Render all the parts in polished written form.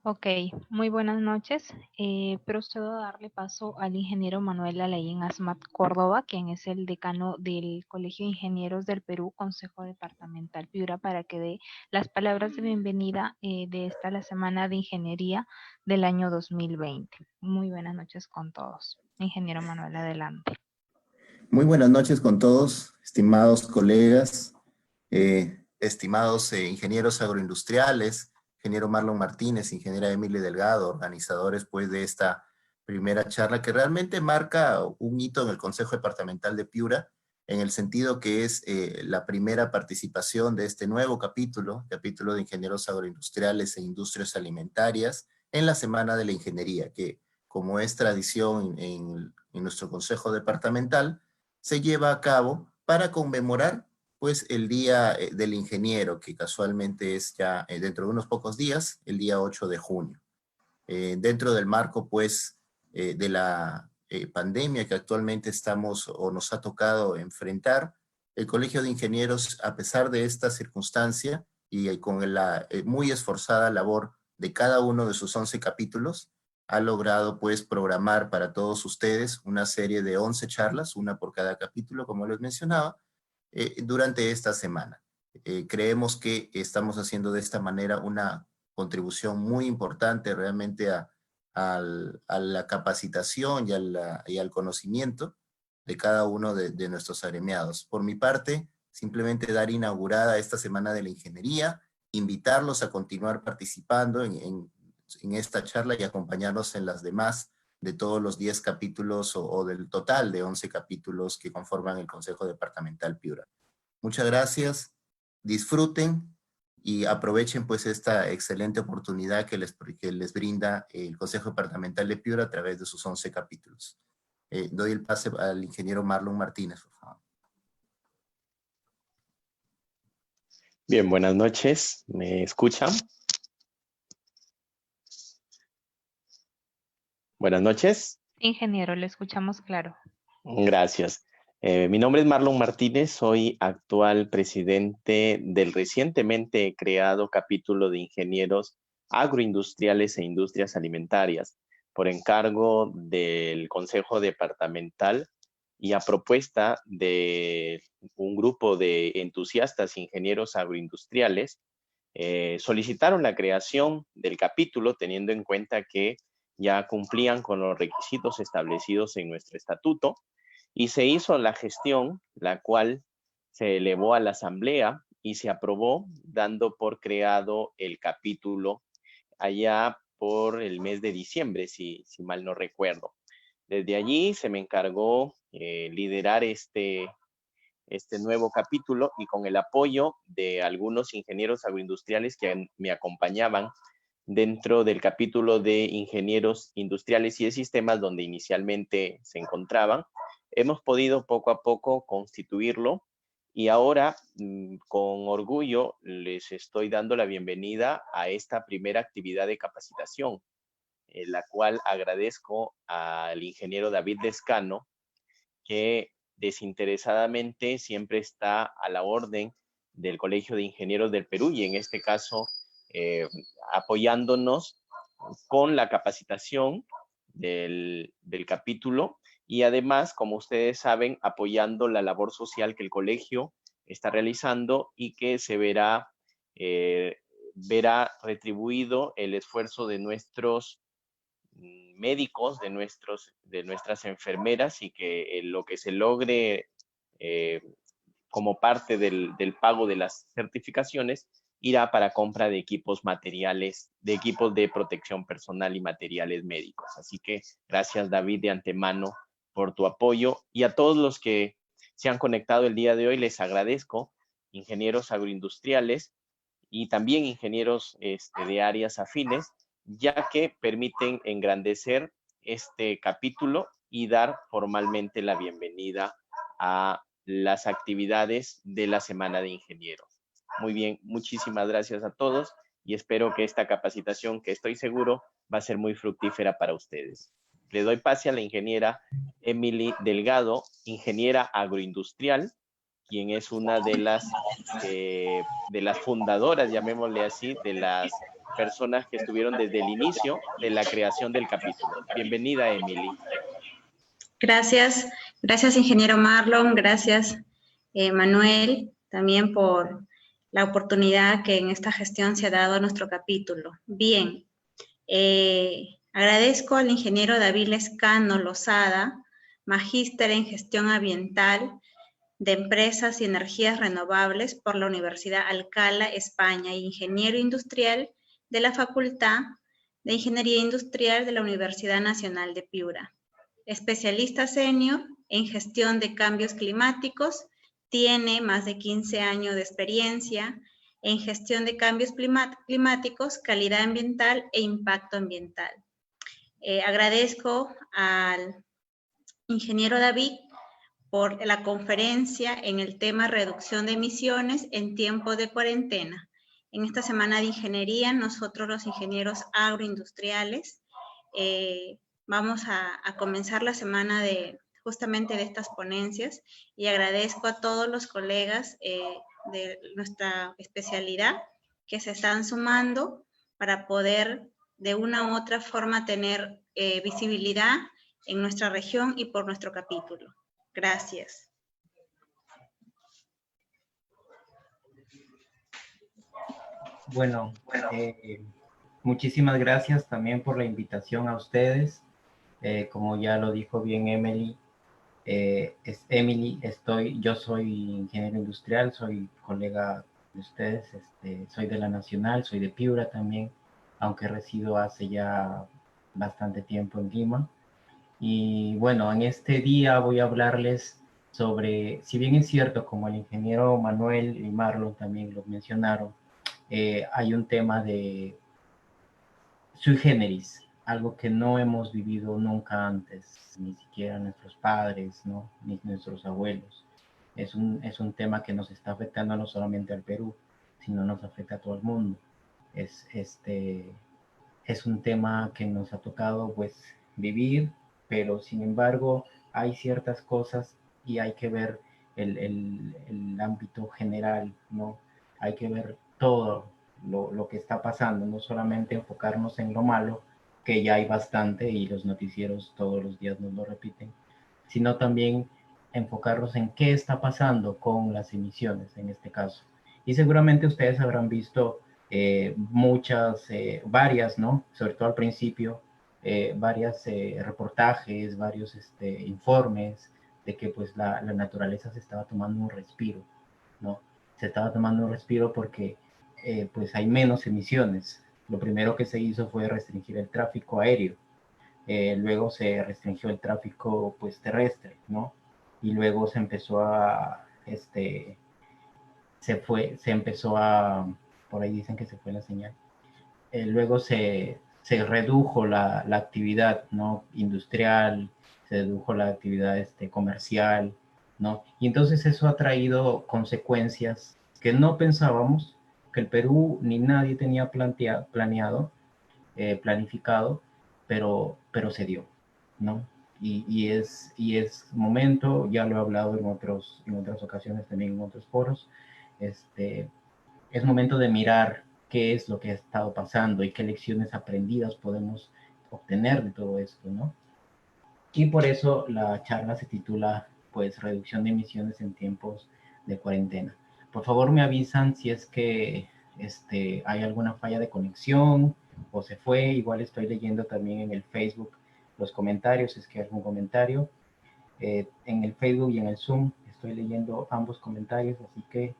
Ok, muy buenas noches. Procedo a darle paso al ingeniero Manuel Alain Asmat Córdoba, quien es el decano del Colegio de Ingenieros del Perú, Consejo Departamental Piura, para que dé las palabras de bienvenida de la Semana de Ingeniería del año 2020. Muy buenas noches con todos. Ingeniero Manuel, adelante. Muy buenas noches con todos, estimados colegas, estimados ingenieros agroindustriales, ingeniero Marlon Martínez, ingeniera Emily Delgado, organizadores pues de esta primera charla que realmente marca un hito en el Consejo Departamental de Piura, en el sentido que es la primera participación de este nuevo capítulo de ingenieros agroindustriales e industrias alimentarias en la Semana de la Ingeniería, que como es tradición en nuestro Consejo Departamental, se lleva a cabo para conmemorar pues el Día del Ingeniero, que casualmente es ya dentro de unos pocos días, el día 8 de junio. Dentro del marco pues de la pandemia que actualmente estamos o nos ha tocado enfrentar, el Colegio de Ingenieros, a pesar de esta circunstancia y con la muy esforzada labor de cada uno de sus 11 capítulos, ha logrado pues programar para todos ustedes una serie de 11 charlas, una por cada capítulo, como les mencionaba, durante esta semana. Creemos que estamos haciendo de esta manera una contribución muy importante realmente a la capacitación y al conocimiento de cada uno de nuestros agremiados. Por mi parte, simplemente dar inaugurada esta Semana de la Ingeniería, invitarlos a continuar participando en esta charla y acompañarnos en las demás de todos los 10 capítulos o del total de 11 capítulos que conforman el Consejo Departamental Piura. Muchas gracias, disfruten y aprovechen pues esta excelente oportunidad que les brinda el Consejo Departamental de Piura a través de sus 11 capítulos. Doy el pase al ingeniero Marlon Martínez, por favor. Bien, buenas noches. ¿Me escuchan? Buenas noches. Ingeniero, le escuchamos claro. Gracias. Mi nombre es Marlon Martínez, soy actual presidente del recientemente creado capítulo de ingenieros agroindustriales e industrias alimentarias, por encargo del Consejo Departamental y a propuesta de un grupo de entusiastas ingenieros agroindustriales. Solicitaron la creación del capítulo teniendo en cuenta que ya cumplían con los requisitos establecidos en nuestro estatuto y se hizo la gestión, la cual se elevó a la asamblea y se aprobó, dando por creado el capítulo allá por el mes de diciembre, si mal no recuerdo. Desde allí se me encargó liderar este nuevo capítulo y con el apoyo de algunos ingenieros agroindustriales que me acompañaban dentro del capítulo de ingenieros industriales y de sistemas donde inicialmente se encontraban. Hemos podido poco a poco constituirlo y ahora con orgullo les estoy dando la bienvenida a esta primera actividad de capacitación, la cual agradezco al ingeniero David Lescano, que desinteresadamente siempre está a la orden del Colegio de Ingenieros del Perú y en este caso apoyándonos con la capacitación del capítulo y además, como ustedes saben, apoyando la labor social que el colegio está realizando y que se verá retribuido el esfuerzo de nuestros médicos, de nuestras enfermeras y que lo que se logre como parte del pago de las certificaciones irá para compra de equipos materiales, de equipos de protección personal y materiales médicos. Así que gracias, David, de antemano por tu apoyo y a todos los que se han conectado el día de hoy les agradezco, ingenieros agroindustriales y también ingenieros de áreas afines, ya que permiten engrandecer este capítulo y dar formalmente la bienvenida a las actividades de la Semana de Ingenieros. Muy bien, muchísimas gracias a todos y espero que esta capacitación, que estoy seguro va a ser muy fructífera para ustedes. Le doy pase a la ingeniera Emily Delgado, ingeniera agroindustrial, quien es una de las fundadoras, llamémosle así, de las personas que estuvieron desde el inicio de la creación del capítulo. Bienvenida, Emily. Gracias, gracias ingeniero Marlon, gracias Manuel, también por la oportunidad que en esta gestión se ha dado a nuestro capítulo. Bien, agradezco al ingeniero David Lescano Lozada, magíster en gestión ambiental de empresas y energías renovables por la Universidad Alcalá, España, e ingeniero industrial de la Facultad de Ingeniería Industrial de la Universidad Nacional de Piura. Especialista senior en gestión de cambios climáticos, tiene más de 15 años de experiencia en gestión de cambios climáticos, calidad ambiental e impacto ambiental. Agradezco al ingeniero David por la conferencia en el tema reducción de emisiones en tiempo de cuarentena. En esta semana de ingeniería, nosotros los ingenieros agroindustriales vamos a comenzar la semana justamente de estas ponencias y agradezco a todos los colegas de nuestra especialidad que se están sumando para poder de una u otra forma tener visibilidad en nuestra región y por nuestro capítulo. Gracias. Bueno, muchísimas gracias también por la invitación a ustedes. Como ya lo dijo bien Emily, yo soy ingeniero industrial, soy colega de ustedes, soy de la Nacional, soy de Piura también, aunque resido hace ya bastante tiempo en Lima. Y bueno, en este día voy a hablarles sobre, si bien es cierto, como el ingeniero Manuel y Marlon también lo mencionaron, hay un tema de sui generis, algo que no hemos vivido nunca antes, ni siquiera nuestros padres, ¿no? Ni nuestros abuelos. Es un tema que nos está afectando no solamente al Perú, sino nos afecta a todo el mundo. Es un tema que nos ha tocado pues vivir, pero sin embargo hay ciertas cosas y hay que ver el ámbito general, ¿no? Hay que ver todo lo que está pasando, no solamente enfocarnos en lo malo, que ya hay bastante y los noticieros todos los días nos lo repiten, sino también enfocarnos en qué está pasando con las emisiones en este caso. Y seguramente ustedes habrán visto varias, ¿no? Sobre todo al principio, varias reportajes, varios informes de que pues la naturaleza se estaba tomando un respiro, ¿no? Se estaba tomando un respiro porque pues hay menos emisiones. Lo primero que se hizo fue restringir el tráfico aéreo, luego se restringió el tráfico pues terrestre, ¿no? Y luego se empezó por ahí dicen que se fue la señal. Luego se redujo la actividad, ¿no? Industrial, se redujo la actividad comercial, ¿no? Y entonces eso ha traído consecuencias que no pensábamos, que el Perú ni nadie tenía planificado, pero se dio, ¿no? Y es momento, ya lo he hablado en otras ocasiones también en otros foros, es momento de mirar qué es lo que ha estado pasando y qué lecciones aprendidas podemos obtener de todo esto, ¿no? Y por eso la charla se titula, pues, Reducción de emisiones en tiempos de cuarentena. Por favor, me avisan si es que hay alguna falla de conexión o se fue. Igual estoy leyendo también en el Facebook los comentarios, si es que hay algún comentario. En el Facebook y en el Zoom estoy leyendo ambos comentarios, así que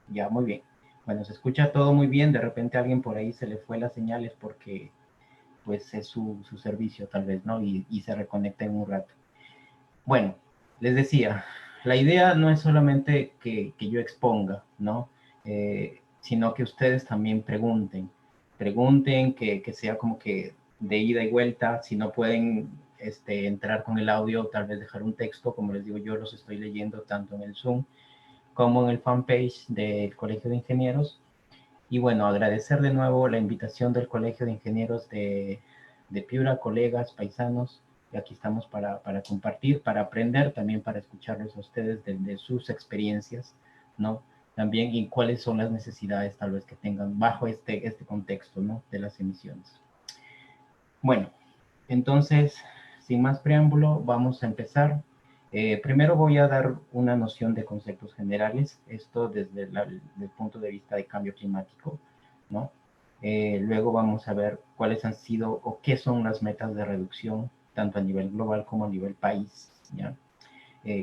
ya, muy bien. Bueno, se escucha todo muy bien. De repente a alguien por ahí se le fue las señales porque pues es su servicio tal vez, ¿no? Y se reconecta en un rato. Bueno, les decía, la idea no es solamente que yo exponga, ¿no? Sino que ustedes también pregunten, que sea como que de ida y vuelta. Si no pueden entrar con el audio, tal vez dejar un texto, como les digo, yo los estoy leyendo tanto en el Zoom como en el fanpage del Colegio de Ingenieros. Y bueno, agradecer de nuevo la invitación del Colegio de Ingenieros de Piura, colegas, paisanos, y aquí estamos para compartir, para aprender, también para escucharlos a ustedes de sus experiencias, ¿no? también y cuáles son las necesidades tal vez que tengan bajo este contexto, ¿no? De las emisiones. Bueno, entonces, sin más preámbulo, vamos a empezar. Primero voy a dar una noción de conceptos generales, esto desde el punto de vista de cambio climático, ¿no? Luego vamos a ver cuáles han sido o qué son las metas de reducción, tanto a nivel global como a nivel país, ¿ya?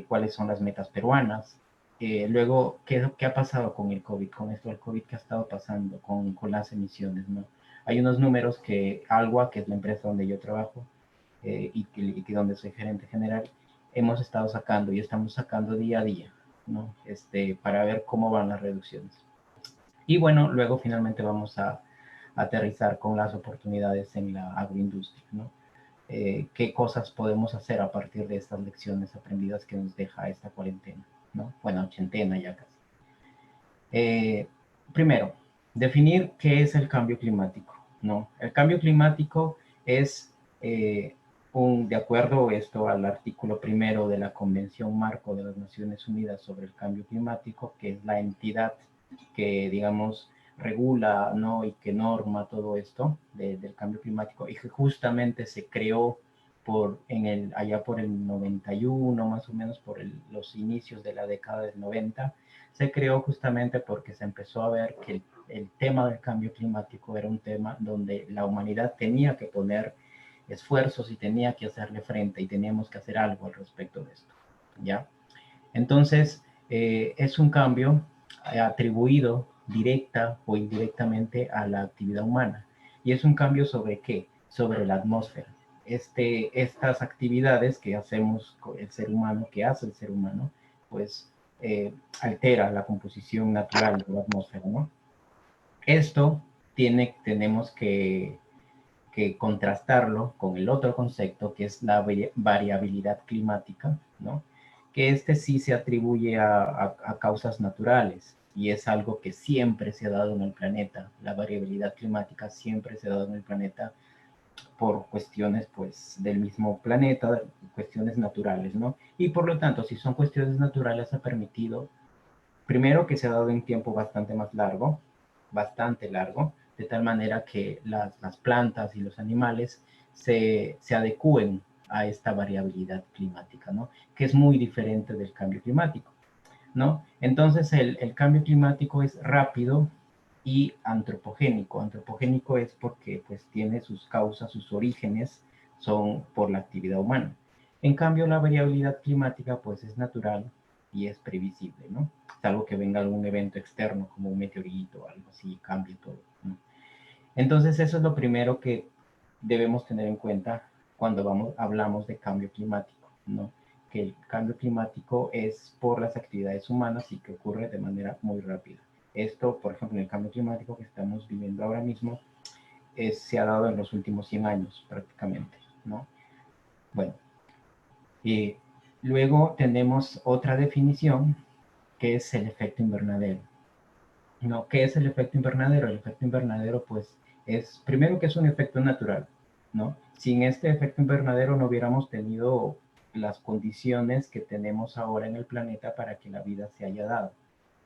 Cuáles son las metas peruanas. Luego, ¿qué ha pasado con el COVID? Con esto del COVID, ¿qué ha estado pasando con las emisiones, ¿no? Hay unos números que Algua, que es la empresa donde yo trabajo, y donde soy gerente general, hemos estado sacando y estamos sacando día a día, ¿no? Para ver cómo van las reducciones. Y bueno, luego finalmente vamos a aterrizar con las oportunidades en la agroindustria, ¿no? Qué cosas podemos hacer a partir de estas lecciones aprendidas que nos deja esta cuarentena, ¿no? Bueno, ochentena ya casi. Primero, definir qué es el cambio climático, ¿no? El cambio climático es, de acuerdo esto al artículo primero de la Convención Marco de las Naciones Unidas sobre el Cambio Climático, que es la entidad que, digamos, regula, ¿no? Y que norma todo esto del cambio climático, y que justamente se creó allá por el 91, más o menos por los inicios de la década del 90, se creó justamente porque se empezó a ver que el tema del cambio climático era un tema donde la humanidad tenía que poner esfuerzos y tenía que hacerle frente y teníamos que hacer algo al respecto de esto, ¿ya? Entonces, es un cambio atribuido directa o indirectamente a la actividad humana. ¿Y es un cambio sobre qué? Sobre la atmósfera. Estas actividades que hacemos el ser humano, que hace el ser humano, pues altera la composición natural de la atmósfera, ¿no? Esto tenemos que contrastarlo con el otro concepto, que es la variabilidad climática, ¿no? Que sí se atribuye a causas naturales y es algo que siempre se ha dado en el planeta. La variabilidad climática siempre se ha dado en el planeta por cuestiones, pues, del mismo planeta, cuestiones naturales, ¿no? Y por lo tanto, si son cuestiones naturales, ha permitido, primero, que se ha dado en tiempo bastante más largo, bastante largo, de tal manera que las plantas y los animales se adecúen a esta variabilidad climática, ¿no? Que es muy diferente del cambio climático, ¿no? Entonces, el cambio climático es rápido y antropogénico. Antropogénico es porque, pues, tiene sus causas, sus orígenes son por la actividad humana. En cambio, la variabilidad climática, pues, es natural y es previsible, ¿no? Salvo que venga algún evento externo, como un meteorito o algo así, y cambie todo, ¿no? Entonces, eso es lo primero que debemos tener en cuenta cuando hablamos de cambio climático, ¿no? Que el cambio climático es por las actividades humanas y que ocurre de manera muy rápida. Esto, por ejemplo, en el cambio climático que estamos viviendo ahora mismo, se ha dado en los últimos 100 años prácticamente, ¿no? Bueno, y luego tenemos otra definición que es el efecto invernadero. ¿No? ¿Qué es el efecto invernadero? El efecto invernadero, pues, primero que es un efecto natural, ¿no? Sin este efecto invernadero no hubiéramos tenido las condiciones que tenemos ahora en el planeta para que la vida se haya dado,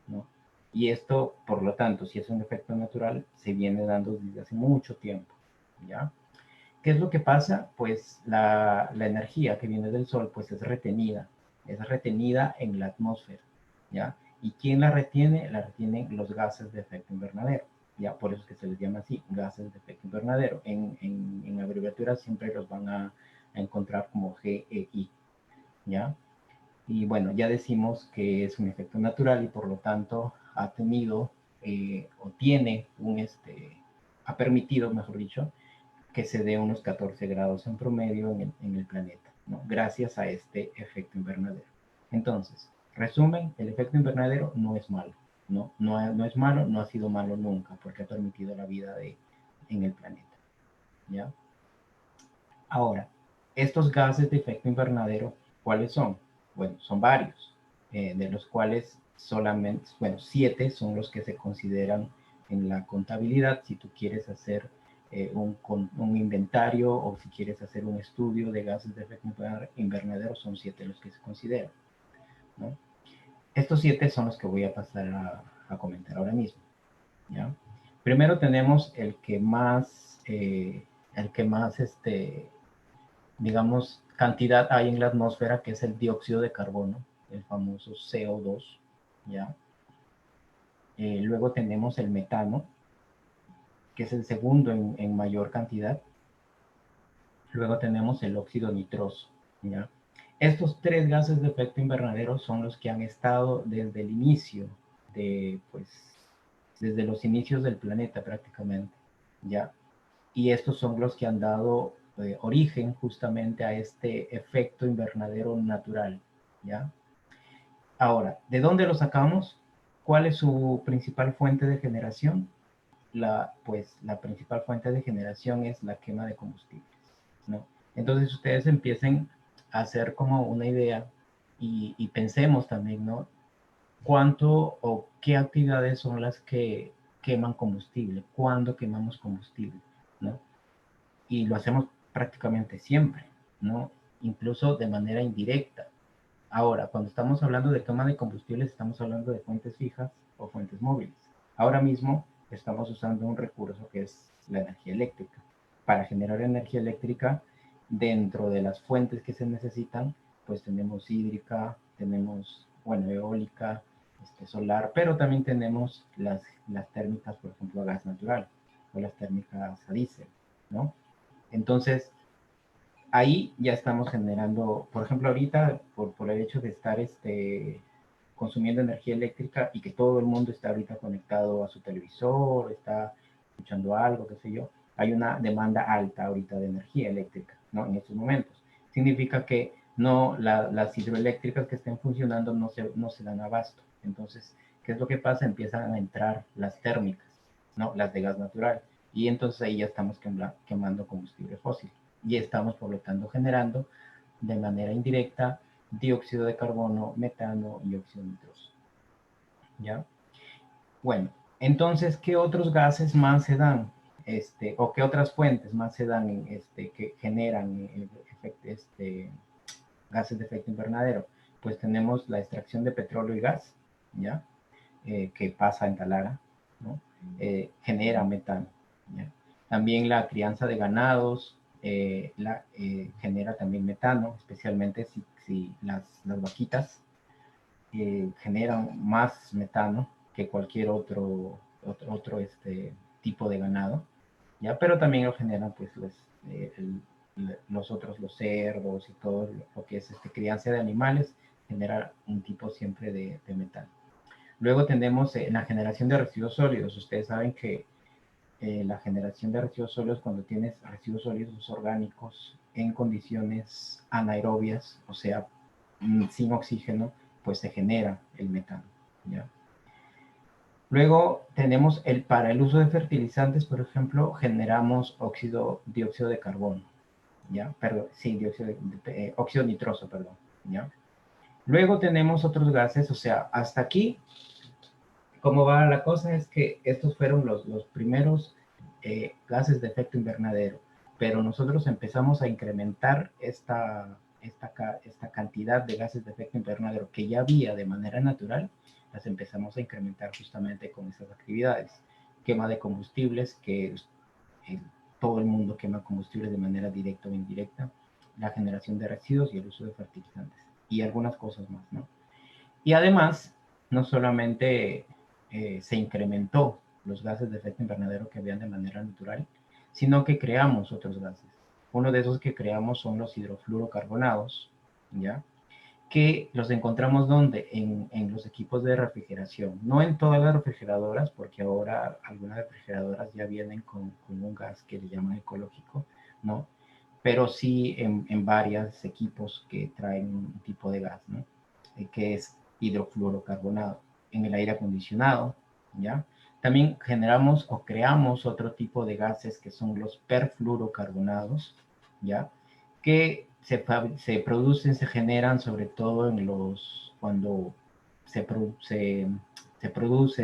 ¿no? Y esto, por lo tanto, si es un efecto natural, se viene dando desde hace mucho tiempo, ¿ya? ¿Qué es lo que pasa? Pues la energía que viene del Sol, pues es retenida en la atmósfera, ¿ya? ¿Y quién la retiene? La retienen los gases de efecto invernadero, ya por eso es que se les llama así, gases de efecto invernadero. En abreviaturas siempre los van a encontrar como GEI, ¿ya? Y bueno, ya decimos que es un efecto natural y por lo tanto ha tenido o tiene ha permitido, mejor dicho, que se dé unos 14 grados en promedio en el planeta, ¿no? Gracias a este efecto invernadero. Entonces, resumen, el efecto invernadero no es malo, ¿no? No es malo, no ha sido malo nunca, porque ha permitido la vida en el planeta, ¿ya? Ahora, estos gases de efecto invernadero, ¿cuáles son? Bueno, son varios, de los cuales solamente, bueno, 7 son los que se consideran en la contabilidad. Si tú quieres hacer un inventario o si quieres hacer un estudio de gases de efecto invernadero, son 7 los que se consideran, ¿no? Estos 7 son los que voy a pasar a comentar ahora mismo, ¿ya? Primero tenemos digamos, cantidad hay en la atmósfera, que es el dióxido de carbono, el famoso CO2, ¿ya? Luego tenemos el metano, que es el segundo en mayor cantidad. Luego tenemos el óxido nitroso, ¿ya? Estos tres gases de efecto invernadero son los que han estado desde el inicio, desde los inicios del planeta prácticamente, ¿ya? Y estos son los que han dado origen justamente a este efecto invernadero natural, ¿ya? Ahora, ¿de dónde lo sacamos? ¿Cuál es su principal fuente de generación? Pues la principal fuente de generación es la quema de combustibles, ¿no? Entonces ustedes empiecen a hacer como una idea y pensemos también, ¿no? ¿Cuánto o qué actividades son las que queman combustible? ¿Cuándo quemamos combustible? ¿No? Y lo hacemos prácticamente siempre, ¿no? Incluso de manera indirecta. Ahora, cuando estamos hablando de quema de combustibles, estamos hablando de fuentes fijas o fuentes móviles. Ahora mismo estamos usando un recurso que es la energía eléctrica. Para generar energía eléctrica, dentro de las fuentes que se necesitan, pues tenemos hídrica, tenemos, bueno, eólica, solar, pero también tenemos las térmicas, por ejemplo, a gas natural, o las térmicas a diésel, ¿no? Entonces, ahí ya estamos generando, por ejemplo, ahorita, por el hecho de estar consumiendo energía eléctrica y que todo el mundo está ahorita conectado a su televisor, está escuchando algo, qué sé yo, hay una demanda alta ahorita de energía eléctrica, ¿no? En estos momentos. Significa que no, las hidroeléctricas que estén funcionando no se dan abasto. Entonces, ¿qué es lo que pasa? Empiezan a entrar las térmicas, ¿no? Las de gas natural. Y entonces ahí ya estamos quemando combustible fósil. Y estamos, por lo tanto, generando de manera indirecta dióxido de carbono, metano y óxido nitroso. ¿Ya? Bueno, entonces, ¿qué otros gases más se dan? O qué otras fuentes más se dan que generan gases de efecto invernadero? Pues tenemos la extracción de petróleo y gas, ¿ya? Que pasa en Talara, ¿no? Genera metano, ¿ya? También la crianza de ganados genera también metano, especialmente si las vaquitas generan más metano que cualquier otro tipo de ganado, ¿ya? Pero también lo generan pues los cerdos y todo lo que es crianza de animales, genera un tipo siempre de metano. Luego tenemos la generación de residuos sólidos. Ustedes saben que la generación de residuos sólidos, cuando tienes residuos sólidos orgánicos en condiciones anaerobias, o sea, sin oxígeno, pues se genera el metano, ¿ya? Luego tenemos para el uso de fertilizantes, por ejemplo, generamos dióxido de carbono, ¿ya? Perdón, sí, óxido nitroso, perdón, ¿ya? Luego tenemos otros gases, o sea, hasta aquí, cómo va la cosa es que estos fueron los primeros gases de efecto invernadero, pero nosotros empezamos a incrementar esta cantidad de gases de efecto invernadero que ya había de manera natural, las empezamos a incrementar justamente con estas actividades. Quema de combustibles, que todo el mundo quema combustibles de manera directa o indirecta, la generación de residuos y el uso de fertilizantes, y algunas cosas más, ¿no? Y además, no solamente se incrementó los gases de efecto invernadero que habían de manera natural, sino que creamos otros gases. Uno de esos que creamos son los hidrofluorocarbonados, ¿ya? Que los encontramos ¿dónde? En los equipos de refrigeración. No en todas las refrigeradoras, porque ahora algunas refrigeradoras ya vienen con un gas que le llaman ecológico, ¿no? Pero sí en varios equipos que traen un tipo de gas, ¿no? Que es hidrofluorocarbonados. En el aire acondicionado, ¿ya? También generamos o creamos otro tipo de gases que son los perfluorocarbonados, ¿ya? Que se producen, se generan sobre todo cuando se produce,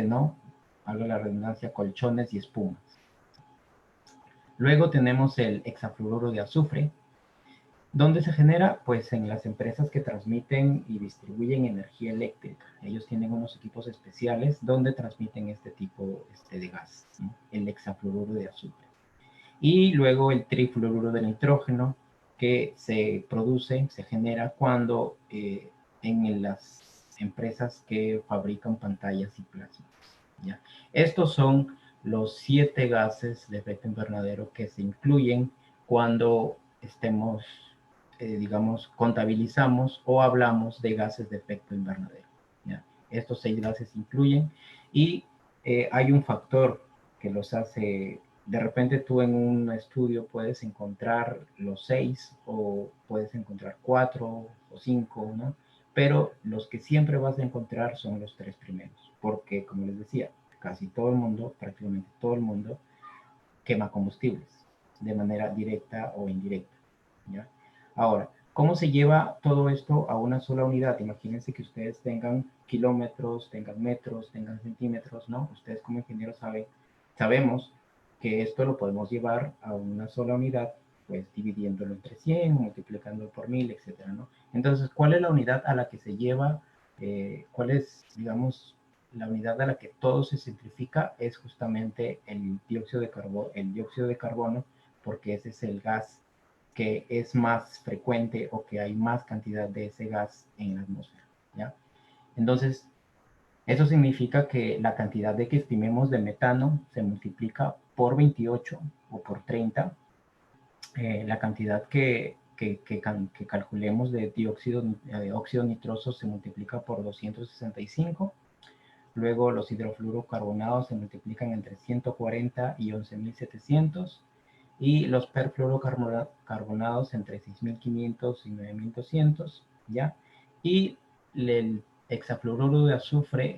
¿no? Algo de la redundancia, colchones y espumas. Luego tenemos el hexafluoruro de azufre, ¿Dónde se genera? Pues en las empresas que transmiten y distribuyen energía eléctrica. Ellos tienen unos equipos especiales donde transmiten este tipo de gas, ¿no? El hexafluoruro de azufre. Y luego el trifluoruro de nitrógeno, que se produce, se genera cuando en las empresas que fabrican pantallas y plasmas, ¿ya? Estos son los 7 gases de efecto invernadero que se incluyen cuando estemos, digamos, contabilizamos o hablamos de gases de efecto invernadero, ¿ya? Estos 6 gases incluyen y hay un factor que los hace. De repente tú en un estudio puedes encontrar los 6 o puedes encontrar 4 o 5, ¿no? Pero los que siempre vas a encontrar son los 3 primeros, porque como les decía, casi todo el mundo, prácticamente todo el mundo, quema combustibles de manera directa o indirecta, ¿ya? Ahora, ¿cómo se lleva todo esto a una sola unidad? Imagínense que ustedes tengan kilómetros, tengan metros, tengan centímetros, ¿no? Ustedes como ingenieros sabemos que esto lo podemos llevar a una sola unidad, pues dividiéndolo entre 100, multiplicándolo por 1000, etcétera, ¿no? Entonces, ¿cuál es la unidad a la que se lleva? ¿Cuál es, digamos, la unidad a la que todo se simplifica? Es justamente el dióxido de carbono, porque ese es el gas que es más frecuente o que hay más cantidad de ese gas en la atmósfera, ¿ya? Entonces, eso significa que la cantidad de que estimemos de metano se multiplica por 28 o por 30. La cantidad que calculemos de óxido nitroso se multiplica por 265. Luego los hidrofluorocarbonados se multiplican entre 140 y 11.700. Y los perfluorocarbonados entre 6.500 y 9.200, ¿ya? Y el hexafluoruro de azufre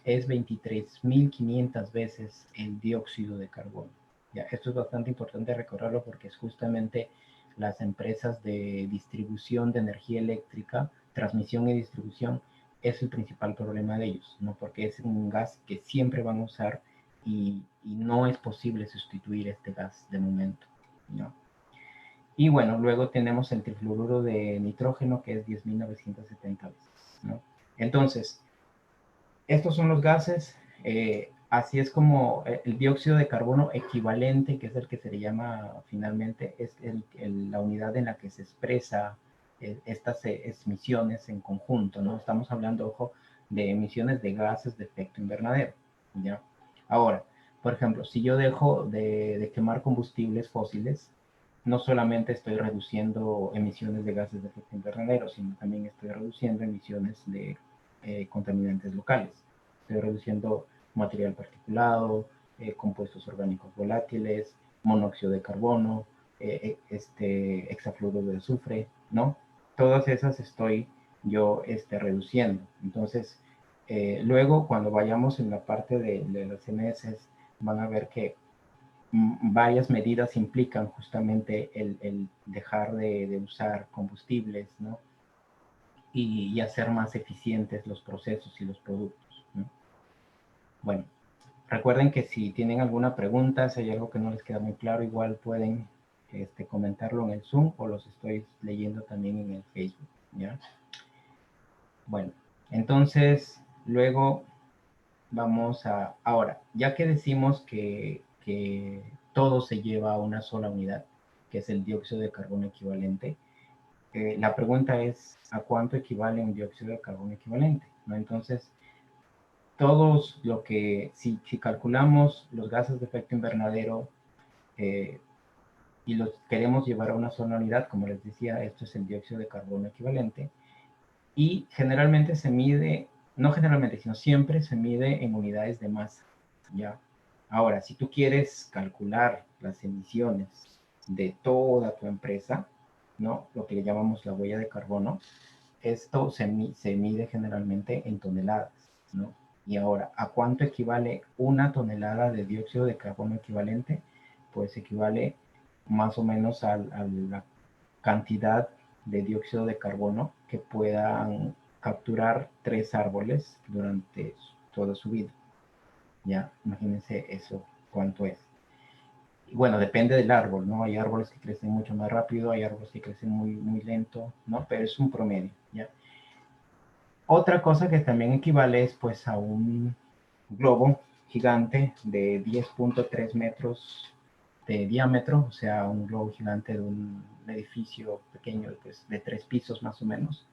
es 23.500 veces el dióxido de carbono, ¿ya? Esto es bastante importante recordarlo porque es justamente las empresas de distribución de energía eléctrica, transmisión y distribución, es el principal problema de ellos, ¿no? Porque es un gas que siempre van a usar y no es posible sustituir este gas de momento, ¿no? Y bueno, luego tenemos el trifluoruro de nitrógeno, que es 10.970 veces, ¿no? Entonces, estos son los gases. Así es como el dióxido de carbono equivalente, que es el que se le llama finalmente, es la unidad en la que se expresa estas emisiones en conjunto, ¿no? Estamos hablando, ojo, de emisiones de gases de efecto invernadero, ¿ya? Ahora, por ejemplo, si yo dejo de quemar combustibles fósiles, no solamente estoy reduciendo emisiones de gases de efecto invernadero, sino también estoy reduciendo emisiones de contaminantes locales. Estoy reduciendo material particulado, compuestos orgánicos volátiles, monóxido de carbono, hexafluoruro de azufre, ¿no? Todas esas estoy yo reduciendo. Entonces, luego cuando vayamos en la parte de las MS, van a ver que varias medidas implican justamente el dejar de usar combustibles, ¿no? Y hacer más eficientes los procesos y los productos, ¿no? Bueno, recuerden que si tienen alguna pregunta, si hay algo que no les queda muy claro, igual pueden comentarlo en el Zoom o los estoy leyendo también en el Facebook, ¿ya? Bueno, entonces luego vamos a, ahora, ya que decimos que todo se lleva a una sola unidad, que es el dióxido de carbono equivalente, la pregunta es, ¿a cuánto equivale un dióxido de carbono equivalente? ¿No? Entonces, todos lo que, si calculamos los gases de efecto invernadero y los queremos llevar a una sola unidad, como les decía, esto es el dióxido de carbono equivalente, y generalmente se mide, no generalmente, sino siempre se mide en unidades de masa, ¿ya? Ahora, si tú quieres calcular las emisiones de toda tu empresa, ¿no? Lo que le llamamos la huella de carbono, esto se mide generalmente en toneladas, ¿no? Y ahora, ¿a cuánto equivale una tonelada de dióxido de carbono equivalente? Pues equivale más o menos a la cantidad de dióxido de carbono que puedan capturar 3 árboles durante toda su vida. Ya, imagínense eso, cuánto es. Y bueno, depende del árbol, ¿no? Hay árboles que crecen mucho más rápido, hay árboles que crecen muy lento, ¿no? Pero es un promedio, ¿ya? Otra cosa que también equivale es pues a un globo gigante de 10.3 metros de diámetro, o sea, un globo gigante de un edificio pequeño pues, de 3 pisos más o menos.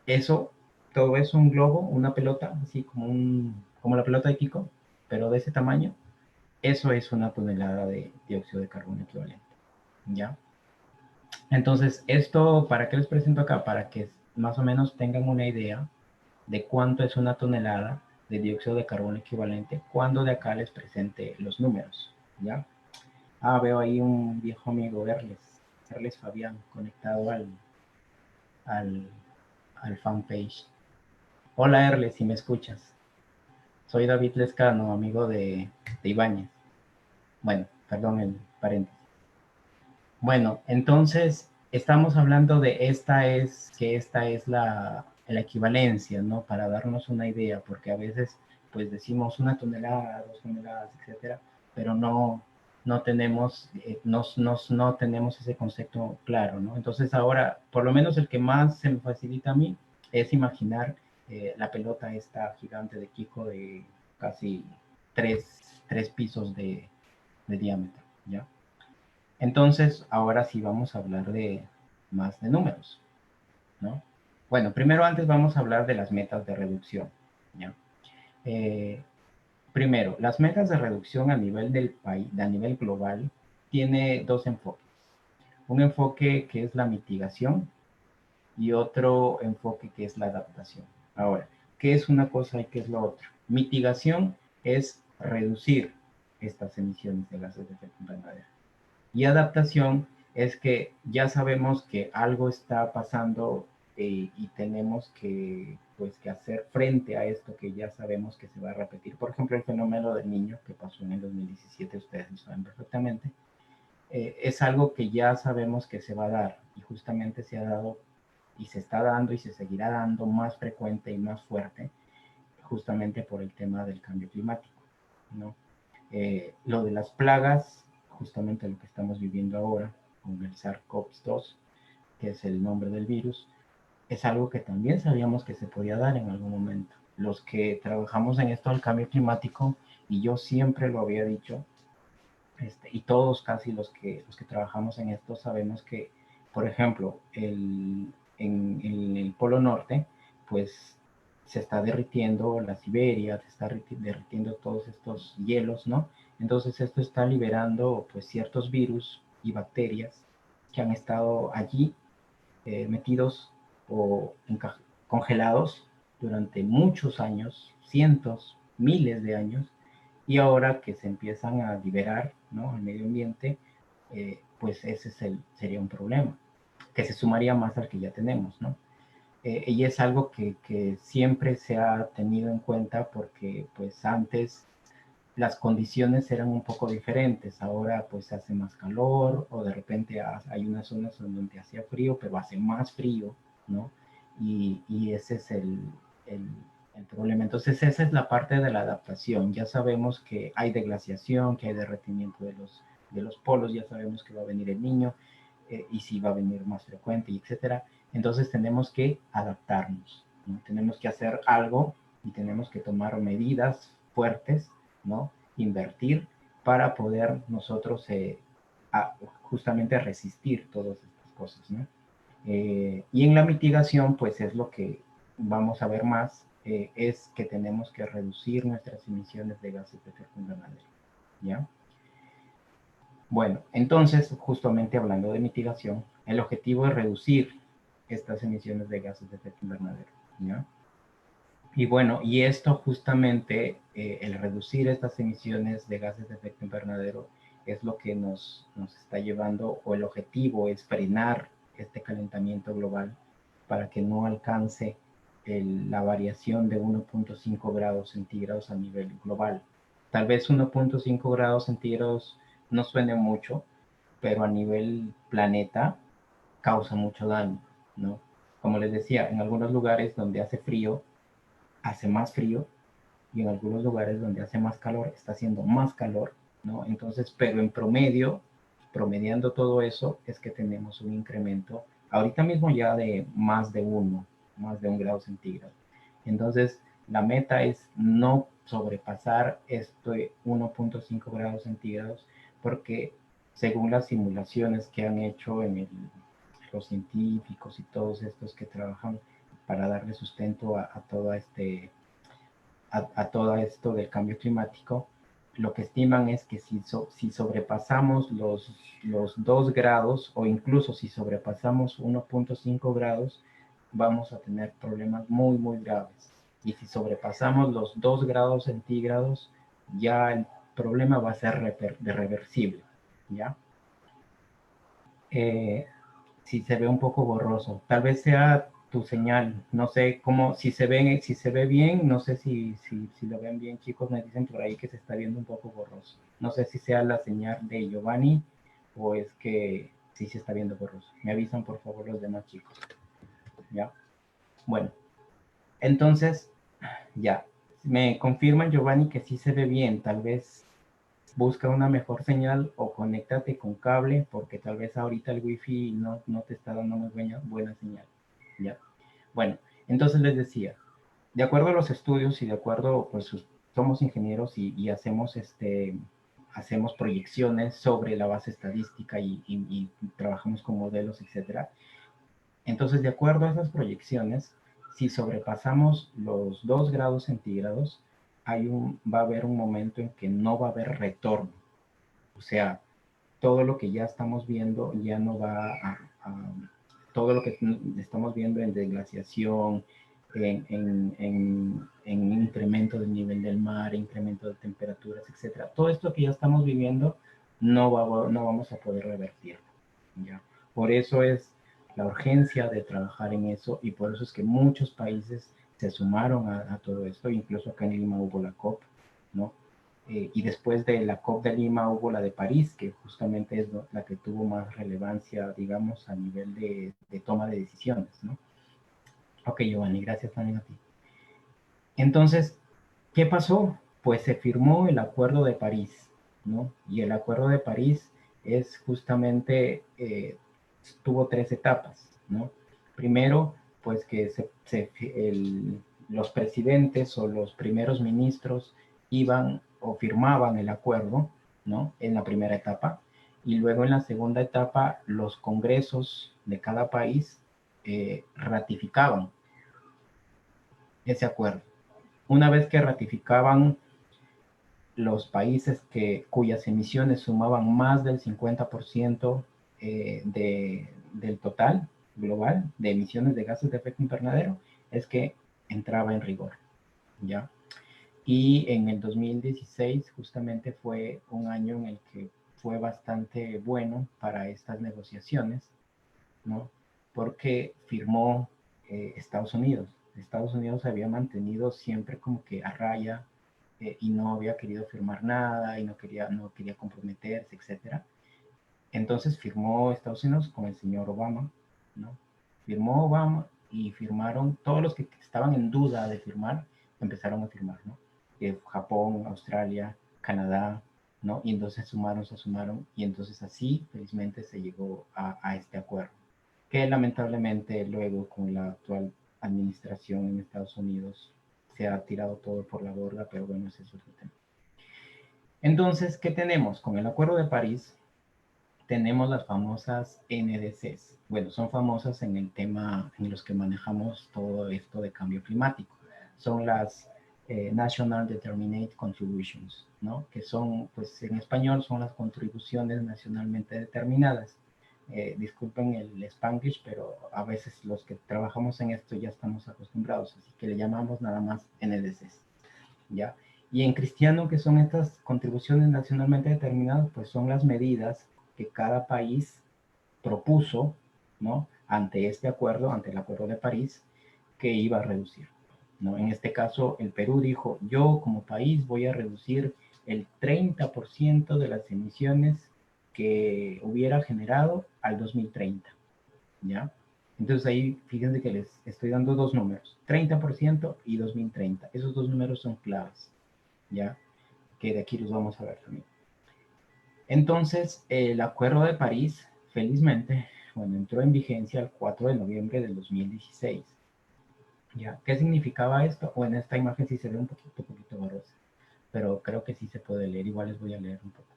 Eso, todo eso, un globo, una pelota, así como la pelota de Kiko, pero de ese tamaño, eso es una tonelada de dióxido de carbono equivalente, ¿ya? Entonces, esto, ¿para qué les presento acá? Para que más o menos tengan una idea de cuánto es una tonelada de dióxido de carbono equivalente cuando de acá les presente los números, ¿ya? Ah, veo ahí un viejo amigo, Erles Fabián, conectado al, al fanpage. Hola Erles, si me escuchas. Soy David Lescano, amigo de Ibáñez. Bueno, perdón el paréntesis. Bueno, entonces estamos hablando de esta es la equivalencia, ¿no? Para darnos una idea, porque a veces pues decimos 1 tonelada, 2 toneladas, etcétera, pero no tenemos, no tenemos ese concepto claro, ¿no? Entonces ahora, por lo menos el que más se me facilita a mí es imaginar la pelota esta gigante de Kiko de casi tres pisos de diámetro, ¿ya? Entonces, ahora sí vamos a hablar de más de números, ¿no? Bueno, primero antes vamos a hablar de las metas de reducción, ¿ya? Primero, las metas de reducción a nivel del país, a nivel global, tiene dos enfoques. Un enfoque que es la mitigación y otro enfoque que es la adaptación. Ahora, ¿qué es una cosa y qué es lo otro? Mitigación es reducir estas emisiones de gases de efecto invernadero. Y adaptación es que ya sabemos que algo está pasando y tenemos pues, que hacer frente a esto que ya sabemos que se va a repetir. Por ejemplo, el fenómeno del Niño que pasó en el 2017, ustedes lo saben perfectamente, es algo que ya sabemos que se va a dar y justamente se ha dado y se está dando y se seguirá dando más frecuente y más fuerte justamente por el tema del cambio climático, ¿no? Lo de las plagas, justamente lo que estamos viviendo ahora con el SARS-CoV-2, que es el nombre del virus, es algo que también sabíamos que se podía dar en algún momento. Los que trabajamos en esto del cambio climático, y yo siempre lo había dicho, y todos casi los que trabajamos en esto sabemos que, por ejemplo, en el Polo Norte, pues se está derritiendo la Siberia, se está derritiendo todos estos hielos, ¿no? Entonces esto está liberando pues ciertos virus y bacterias que han estado allí metidos o congelados durante muchos años, cientos, miles de años, y ahora que se empiezan a liberar, ¿no?, al medio ambiente, pues ese sería un problema, que se sumaría más al que ya tenemos, ¿no? Y es algo que siempre se ha tenido en cuenta porque pues antes las condiciones eran un poco diferentes, ahora pues hace más calor o de repente hay unas zonas donde hacía frío, pero hace más frío, ¿no? Y ese es el problema. Entonces esa es la parte de la adaptación. Ya sabemos que hay deglaciación, que hay derretimiento de los polos, ya sabemos que va a venir el Niño y si va a venir más frecuente, etcétera. Entonces tenemos que adaptarnos, ¿no? Tenemos que hacer algo y tenemos que tomar medidas fuertes, ¿no? Invertir para poder nosotros justamente resistir todas estas cosas, ¿no? Y en la mitigación, pues es lo que vamos a ver más, es que tenemos que reducir nuestras emisiones de gases de efecto invernadero, ¿ya? Bueno, entonces, justamente hablando de mitigación, el objetivo es reducir estas emisiones de gases de efecto invernadero, ¿ya? Y bueno, y esto justamente, el reducir estas emisiones de gases de efecto invernadero es lo que nos está llevando, o el objetivo es frenar este calentamiento global para que no alcance la variación de 1.5 grados centígrados a nivel global. Tal vez 1.5 grados centígrados no suene mucho, pero a nivel planeta causa mucho daño, ¿no? Como les decía, en algunos lugares donde hace más frío, y en algunos lugares donde hace más calor, está haciendo más calor ¿no? Entonces, pero en promedio, promediando todo eso, es que tenemos un incremento, ahorita mismo ya de más de 1 grado centígrado. Entonces, la meta es no sobrepasar 1.5 grados centígrados, porque según las simulaciones que han hecho los científicos y todos estos que trabajan para darle sustento a todo esto del cambio climático, lo que estiman es que si sobrepasamos los 2 grados, o incluso si sobrepasamos 1.5 grados, vamos a tener problemas muy, muy graves. Y si sobrepasamos los 2 grados centígrados, ya el problema va a ser reversible, ¿ya? Si se ve un poco borroso, tal vez sea tu señal, no sé cómo, si se ve bien, no sé si lo ven bien, chicos, me dicen por ahí que se está viendo un poco borroso. No sé si sea la señal de Giovanni o es que sí se está viendo borroso. Me avisan por favor los demás chicos. ¿Ya? Bueno, entonces, ya. Me confirman, Giovanni, que sí se ve bien. Tal vez busca una mejor señal o conéctate con cable, porque tal vez ahorita el wifi no te está dando muy buena señal. ¿Ya? Bueno, entonces les decía, de acuerdo a los estudios y de acuerdo, pues somos ingenieros y hacemos hacemos proyecciones sobre la base estadística y trabajamos con modelos, etcétera. Entonces, de acuerdo a esas proyecciones, si sobrepasamos los 2 grados centígrados, va a haber un momento en que no va a haber retorno. O sea, todo lo que ya estamos viendo ya no va todo lo que estamos viendo en deglaciación, en incremento del nivel del mar, incremento de temperaturas, etcétera. Todo esto que ya estamos viviendo no vamos a poder revertirlo, ¿ya? Por eso es la urgencia de trabajar en eso y por eso es que muchos países se sumaron a todo esto, incluso acá en Lima hubo la COP, ¿no? Y después de la COP de Lima hubo la de París, que justamente es la que tuvo más relevancia, digamos, a nivel de toma de decisiones, ¿no? Ok, Giovanni, gracias también a ti. Entonces, ¿qué pasó? Pues se firmó el Acuerdo de París, ¿no? Y el Acuerdo de París es justamente, tuvo 3 etapas, ¿no? Primero, pues que los presidentes o los primeros ministros iban o firmaban el acuerdo, ¿no? En la primera etapa. Y luego en la segunda etapa, los congresos de cada país ratificaban ese acuerdo. Una vez que ratificaban los países cuyas emisiones sumaban más del 50% del total global de emisiones de gases de efecto invernadero, es que entraba en rigor, ¿ya? Y en el 2016 justamente fue un año en el que fue bastante bueno para estas negociaciones, ¿no? Porque firmó Estados Unidos. Estados Unidos se había mantenido siempre como que a raya y no había querido firmar nada y no quería comprometerse, etc. Entonces firmó Estados Unidos con el señor Obama, ¿no? Firmó Obama y firmaron todos los que estaban en duda de firmar, empezaron a firmar, ¿no? Japón, Australia, Canadá, ¿no? Y entonces se sumaron y entonces así felizmente se llegó a este acuerdo, que lamentablemente luego con la actual administración en Estados Unidos se ha tirado todo por la borda, pero bueno, ese es otro tema. Entonces, ¿qué tenemos? Con el Acuerdo de París tenemos las famosas NDCs. Bueno, son famosas en el tema en los que manejamos todo esto de cambio climático. Son las National Determinate Contributions, ¿no? Que son, pues en español, son las contribuciones nacionalmente determinadas. Disculpen el Spanglish, pero a veces los que trabajamos en esto ya estamos acostumbrados, así que le llamamos nada más NDCs, ¿ya? Y en cristiano, ¿qué son estas contribuciones nacionalmente determinadas? Pues son las medidas que cada país propuso, ¿no? Ante este acuerdo, ante el Acuerdo de París, que iba a reducir, ¿no? En este caso, el Perú dijo, yo como país voy a reducir el 30% de las emisiones que hubiera generado al 2030, ¿ya? Entonces ahí, fíjense que les estoy dando 2 números, 30% y 2030. Esos 2 números son claves, ¿ya? Que de aquí los vamos a ver también. Entonces, el Acuerdo de París, felizmente, bueno, entró en vigencia el 4 de noviembre del 2016. ¿Ya? ¿Qué significaba esto? Bueno, esta imagen sí se ve un poquito borrosa, pero creo que sí se puede leer, igual les voy a leer un poco.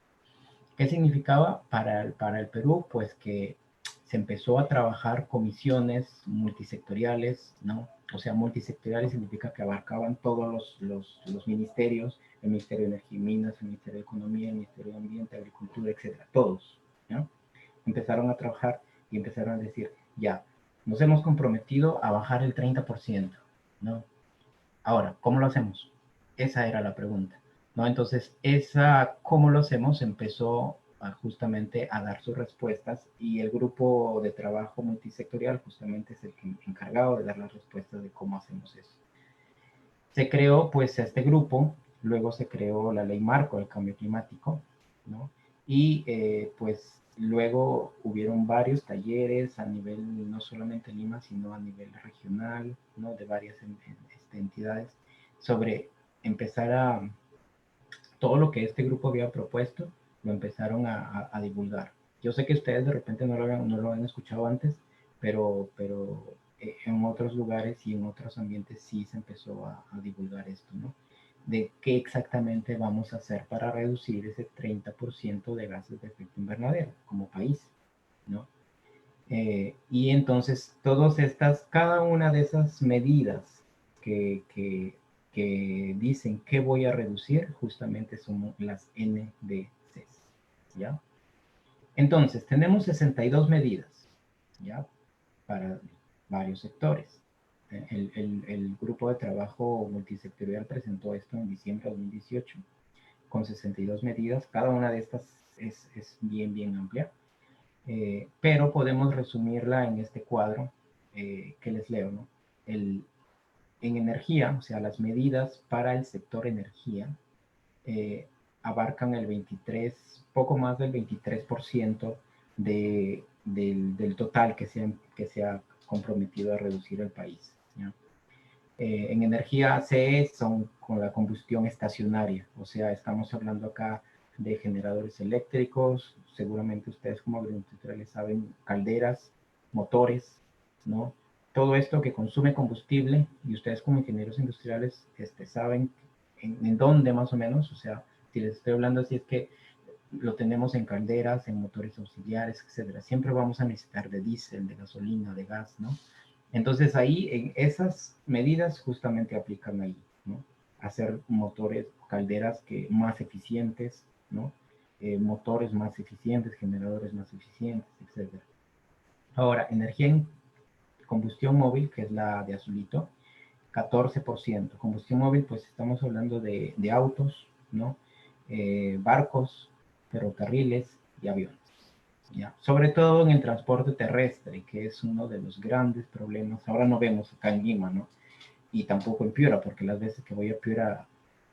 ¿Qué significaba para el Perú? Pues que se empezó a trabajar comisiones multisectoriales, ¿no? O sea, multisectoriales significa que abarcaban todos los ministerios, el Ministerio de Energía y Minas, el Ministerio de Economía, el Ministerio de Ambiente, Agricultura, etcétera, todos, ¿no? Empezaron a trabajar y empezaron a decir, ya, nos hemos comprometido a bajar el 30%, ¿no? Ahora, ¿cómo lo hacemos? Esa era la pregunta, ¿no? Entonces, ¿cómo lo hacemos? Empezó justamente a dar sus respuestas y el grupo de trabajo multisectorial justamente es el que encargado de dar las respuestas de cómo hacemos eso. Se creó pues este grupo, luego se creó la ley marco del cambio climático, ¿no? Y pues luego hubieron varios talleres a nivel, no solamente Lima, sino a nivel regional, ¿no? De varias entidades, sobre empezar todo lo que este grupo había propuesto, lo empezaron a divulgar. Yo sé que ustedes de repente no lo han escuchado antes, pero en otros lugares y en otros ambientes sí se empezó a divulgar esto, ¿no? De qué exactamente vamos a hacer para reducir ese 30% de gases de efecto invernadero como país, ¿no? Y entonces cada una de esas medidas que dicen que voy a reducir, justamente son las NDCs, ¿ya? Entonces, tenemos 62 medidas, ¿ya? Para varios sectores. El grupo de trabajo multisectorial presentó esto en diciembre de 2018, con 62 medidas. Cada una de estas es bien amplia. Pero podemos resumirla en este cuadro que les leo, ¿no? En energía, o sea, las medidas para el sector energía abarcan el 23, poco más del 23% del total que se ha comprometido a reducir el país, ¿ya? En energía CE son con la combustión estacionaria, o sea, estamos hablando acá de generadores eléctricos, seguramente ustedes como agroindustriales saben, calderas, motores, ¿no? Todo esto que consume combustible y ustedes como ingenieros industriales saben en dónde más o menos, o sea, si les estoy hablando así es que lo tenemos en calderas, en motores auxiliares, etcétera. Siempre vamos a necesitar de diésel, de gasolina, de gas, ¿no? Entonces ahí, en esas medidas justamente aplican ahí, ¿no? Hacer motores, calderas más eficientes, ¿no? Motores más eficientes, generadores más eficientes, etc. Ahora, energía en combustión móvil, que es la de azulito, 14%. Combustión móvil, pues estamos hablando de autos, ¿no? Barcos, ferrocarriles y aviones. ¿Ya? Sobre todo en el transporte terrestre, que es uno de los grandes problemas. Ahora no vemos acá en Lima, ¿no? Y tampoco en Piura, porque las veces que voy a Piura,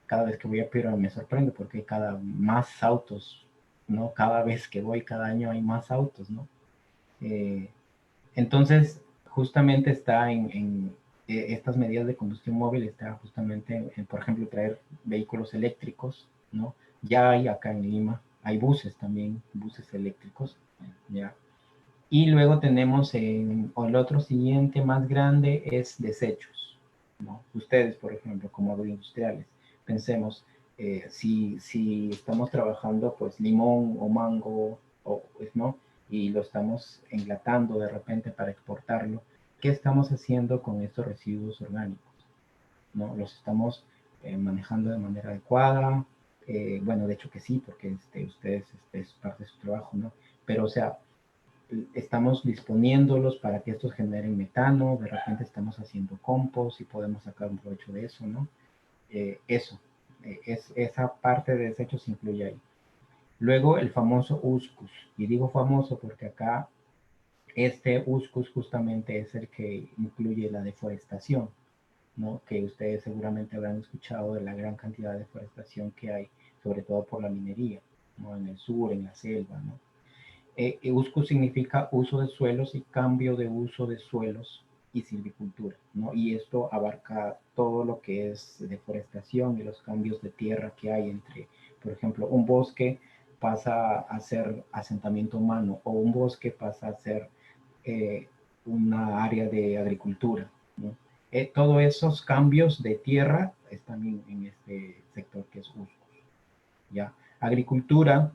cada vez que voy a Piura me sorprende porque hay más autos, ¿no? Cada vez que voy, cada año hay más autos, ¿no? Entonces, justamente está estas medidas de combustión móvil, está justamente, por ejemplo, traer vehículos eléctricos, ¿no? Ya hay acá en Lima, hay buses también, buses eléctricos, ¿ya? Y luego tenemos el otro siguiente más grande es desechos, ¿no? Ustedes, por ejemplo, como agroindustriales, pensemos, si estamos trabajando pues limón o mango, pues, ¿no? Y lo estamos enlatando de repente para exportarlo, ¿qué estamos haciendo con estos residuos orgánicos? ¿No? ¿Los estamos manejando de manera adecuada? Bueno, de hecho que sí, porque ustedes es parte de su trabajo, ¿no? Pero, o sea, estamos disponiéndolos para que estos generen metano, de repente estamos haciendo compost y podemos sacar un provecho de eso, ¿no? Esa parte de desechos se incluye ahí. Luego el famoso USCUS, y digo famoso porque acá este USCUS justamente es el que incluye la deforestación, ¿no? Que ustedes seguramente habrán escuchado de la gran cantidad de deforestación que hay, sobre todo por la minería, ¿no? En el sur, en la selva, ¿no? USCU significa uso de suelos y cambio de uso de suelos y silvicultura, ¿no? Y esto abarca todo lo que es deforestación y los cambios de tierra que hay entre, por ejemplo, un bosque pasa a ser asentamiento humano, o un bosque pasa a ser una área de agricultura, ¿no? Todos esos cambios de tierra están en este sector que es usos, ¿ya? Agricultura,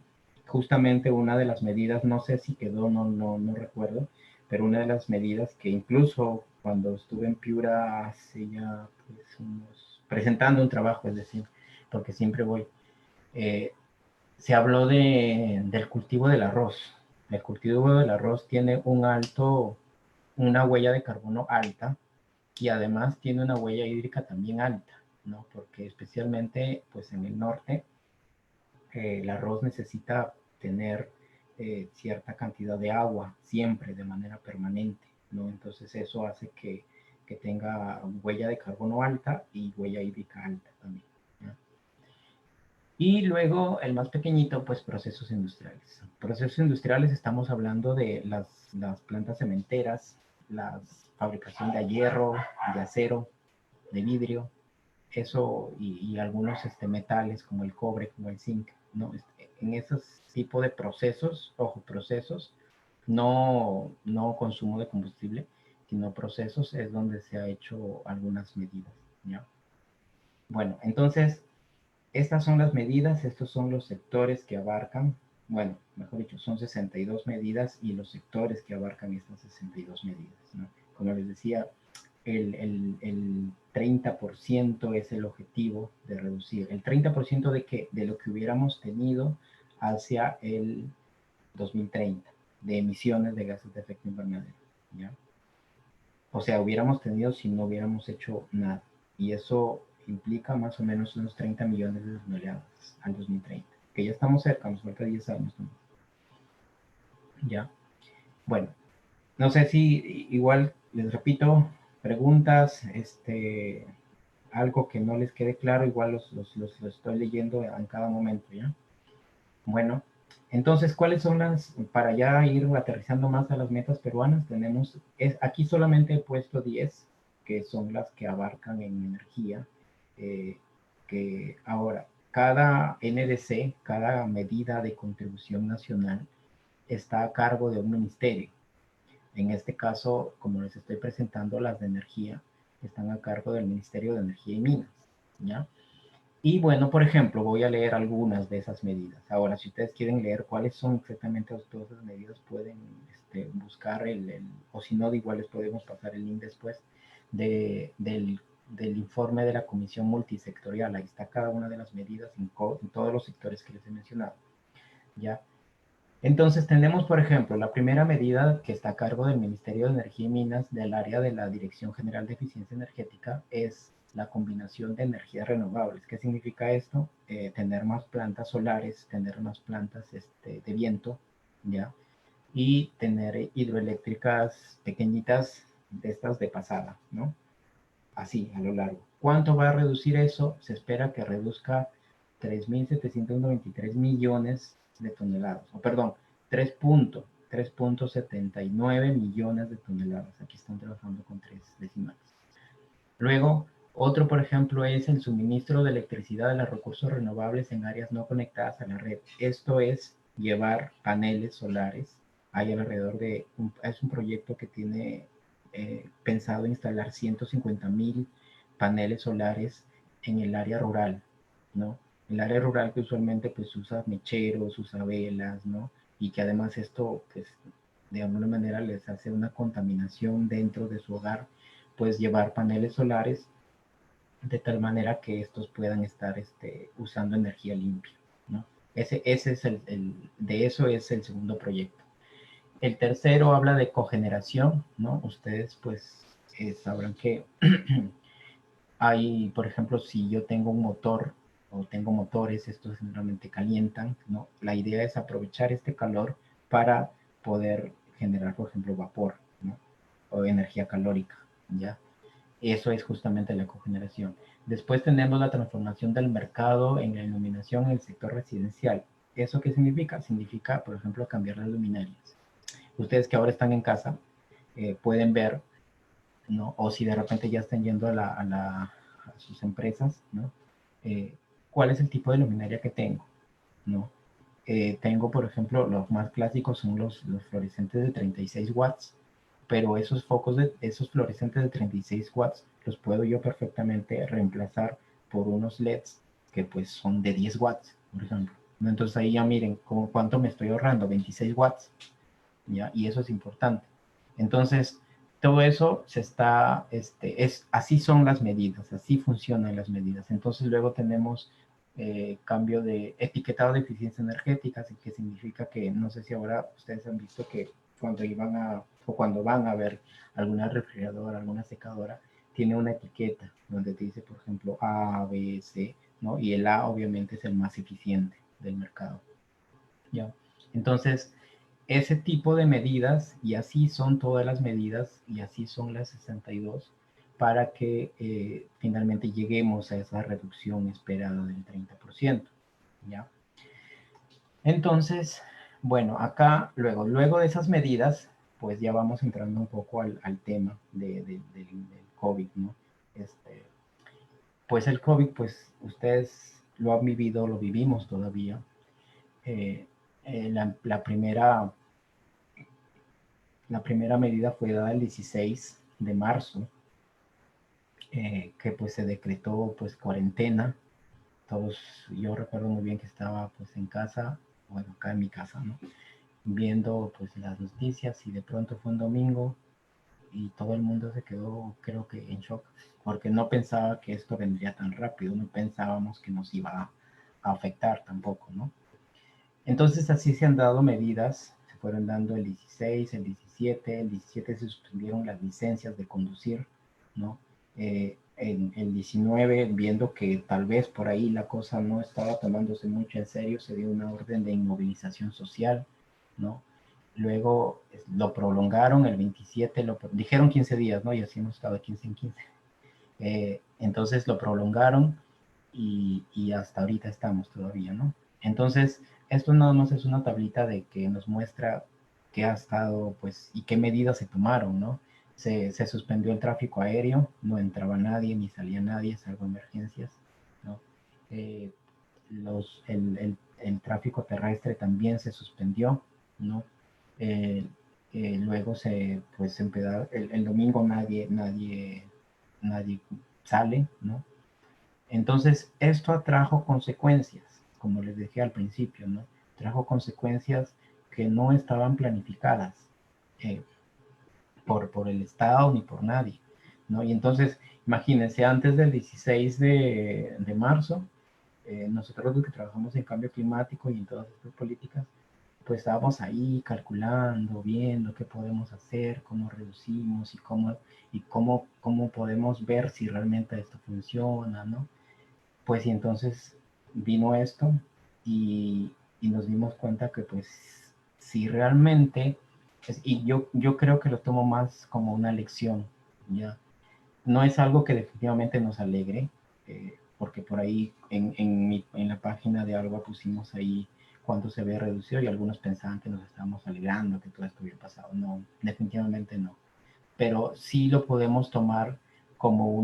justamente una de las medidas, no sé si quedó, no recuerdo, pero una de las medidas que incluso cuando estuve en Piura hace ya pues, presentando un trabajo, es decir, porque siempre voy, se habló del cultivo del arroz. El cultivo del arroz tiene una huella de carbono alta y además tiene una huella hídrica también alta, ¿no? Porque especialmente pues en el norte el arroz necesita tener cierta cantidad de agua siempre, de manera permanente, ¿no? Entonces eso hace que tenga huella de carbono alta y huella hídrica alta también, ¿no? Y luego el más pequeñito, pues procesos industriales. Procesos industriales estamos hablando de las plantas cementeras, la fabricación de hierro, de acero, de vidrio, eso y algunos metales como el cobre, como el zinc, ¿no? En esos tipos de procesos, ojo, procesos, no consumo de combustible, sino procesos es donde se ha hecho algunas medidas, ¿ya? Bueno, entonces, estas son las medidas, estos son los sectores que abarcan, bueno, mejor dicho, son 62 medidas y los sectores que abarcan estas 62 medidas, ¿no? Como les decía, el 30% es el objetivo de reducir. ¿El 30% de qué? De lo que hubiéramos tenido hacia el 2030, de emisiones de gases de efecto invernadero, ¿ya? O sea, hubiéramos tenido si no hubiéramos hecho nada. Y eso implica más o menos unos 30 millones de toneladas al 2030, que ya estamos cerca, nos falta 10 años, ¿no? ¿Ya? Bueno, no sé si igual les repito, preguntas, algo que no les quede claro, igual los estoy leyendo en cada momento, ¿ya? Bueno, entonces, ¿cuáles son para ya ir aterrizando más a las metas peruanas? Aquí solamente he puesto 10, que son las que abarcan en energía, que ahora, cada NDC, cada medida de contribución nacional, está a cargo de un ministerio. En este caso, como les estoy presentando, las de energía están a cargo del Ministerio de Energía y Minas, ¿ya? Y bueno, por ejemplo, voy a leer algunas de esas medidas. Ahora, si ustedes quieren leer cuáles son exactamente todas esas medidas, pueden buscar o si no, igual les podemos pasar el link después del informe de la Comisión Multisectorial. Ahí está cada una de las medidas en todos los sectores que les he mencionado, ¿ya? Entonces tenemos, por ejemplo, la primera medida que está a cargo del Ministerio de Energía y Minas del área de la Dirección General de Eficiencia Energética es la combinación de energías renovables. ¿Qué significa esto? Tener más plantas solares, tener más plantas de viento, ¿ya? Y tener hidroeléctricas pequeñitas de estas de pasada, ¿no? Así, a lo largo. ¿Cuánto va a reducir eso? Se espera que reduzca 3.793 millones de toneladas, o perdón, 3.79 millones de toneladas. Aquí están trabajando con 3 decimales. Luego, otro, por ejemplo, es el suministro de electricidad de los recursos renovables en áreas no conectadas a la red. Esto es llevar paneles solares. Hay alrededor es un proyecto que tiene pensado instalar 150.000 paneles solares en el área rural, ¿no? El área rural que usualmente pues usa mecheros, usa velas, ¿no? Y que además esto pues de alguna manera les hace una contaminación dentro de su hogar, pues llevar paneles solares de tal manera que estos puedan estar usando energía limpia, ¿no? Ese es de eso es el segundo proyecto. El tercero habla de cogeneración, ¿no? Ustedes pues sabrán que hay, por ejemplo, si yo tengo un motor o tengo motores, estos generalmente calientan, ¿no? La idea es aprovechar este calor para poder generar, por ejemplo, vapor, ¿no? O energía calórica, ¿ya? Eso es justamente la cogeneración. Después tenemos la transformación del mercado en la iluminación en el sector residencial. ¿Eso qué significa? Significa, por ejemplo, cambiar las luminarias. Ustedes que ahora están en casa pueden ver, ¿no? O si de repente ya están yendo a sus empresas, ¿no? ¿Cuál es el tipo de luminaria que tengo? ¿No? tengo, por ejemplo, los más clásicos son los fluorescentes de 36 watts, pero esos esos fluorescentes de 36 watts los puedo yo perfectamente reemplazar por unos LEDs que pues son de 10 watts, por ejemplo. Entonces ahí ya miren cuánto me estoy ahorrando, 26 watts, ¿ya? Y eso es importante. Entonces, todo eso así son las medidas, así funcionan las medidas. Entonces luego tenemos cambio de etiquetado de eficiencia energética, que significa que, no sé si ahora ustedes han visto que cuando van a ver alguna refrigeradora, alguna secadora, tiene una etiqueta donde te dice, por ejemplo, A, B, C, ¿no? Y el A obviamente es el más eficiente del mercado, ¿ya? Entonces, ese tipo de medidas, y así son todas las medidas, y así son las 62, para que finalmente lleguemos a esa reducción esperada del 30%, ¿ya? Entonces, bueno, acá, luego de esas medidas, pues ya vamos entrando un poco al tema del COVID, ¿no? Pues el COVID, pues ustedes lo han vivido, lo vivimos todavía. La primera medida fue dada el 16 de marzo, que pues se decretó pues cuarentena. Yo recuerdo muy bien que estaba pues en casa, bueno, acá en mi casa, ¿no? Viendo pues las noticias, y de pronto fue un domingo y todo el mundo se quedó, creo que en shock, porque no pensaba que esto vendría tan rápido, no pensábamos que nos iba a afectar tampoco, ¿no? Entonces así se han dado medidas, se fueron dando el 16, el 17 se suspendieron las licencias de conducir, ¿no? En el 19, viendo que tal vez por ahí la cosa no estaba tomándose mucho en serio, se dio una orden de inmovilización social, ¿no? Luego lo prolongaron el 27, dijeron 15 días, ¿no? Y así hemos estado de 15 en 15. Entonces lo prolongaron y hasta ahorita estamos todavía, ¿no? Entonces, esto nada más es una tablita de que nos muestra qué ha estado, pues, y qué medidas se tomaron, ¿no? Se suspendió el tráfico aéreo, no entraba nadie ni salía nadie, salvo emergencias, ¿no? El tráfico terrestre también se suspendió, ¿no? Luego pues empezó, el domingo nadie sale, ¿no? Entonces, esto atrajo consecuencias, como les dije al principio, ¿no? Trajo consecuencias que no estaban planificadas eh, por el Estado ni por nadie, ¿no? Y entonces, imagínense, antes del 16 de marzo, nosotros los que trabajamos en cambio climático y en todas estas políticas, pues estábamos ahí calculando, viendo qué podemos hacer, cómo reducimos y cómo podemos ver si realmente esto funciona, ¿no? Pues y entonces vino esto y nos dimos cuenta que pues si realmente, y yo creo que lo tomo más como una lección, ¿ya? No es algo que definitivamente nos alegre, porque por ahí en la página de Alba pusimos ahí cuánto se había reducido y algunos pensaban que nos estábamos alegrando, que todo esto hubiera pasado. No, definitivamente no. Pero sí lo podemos tomar como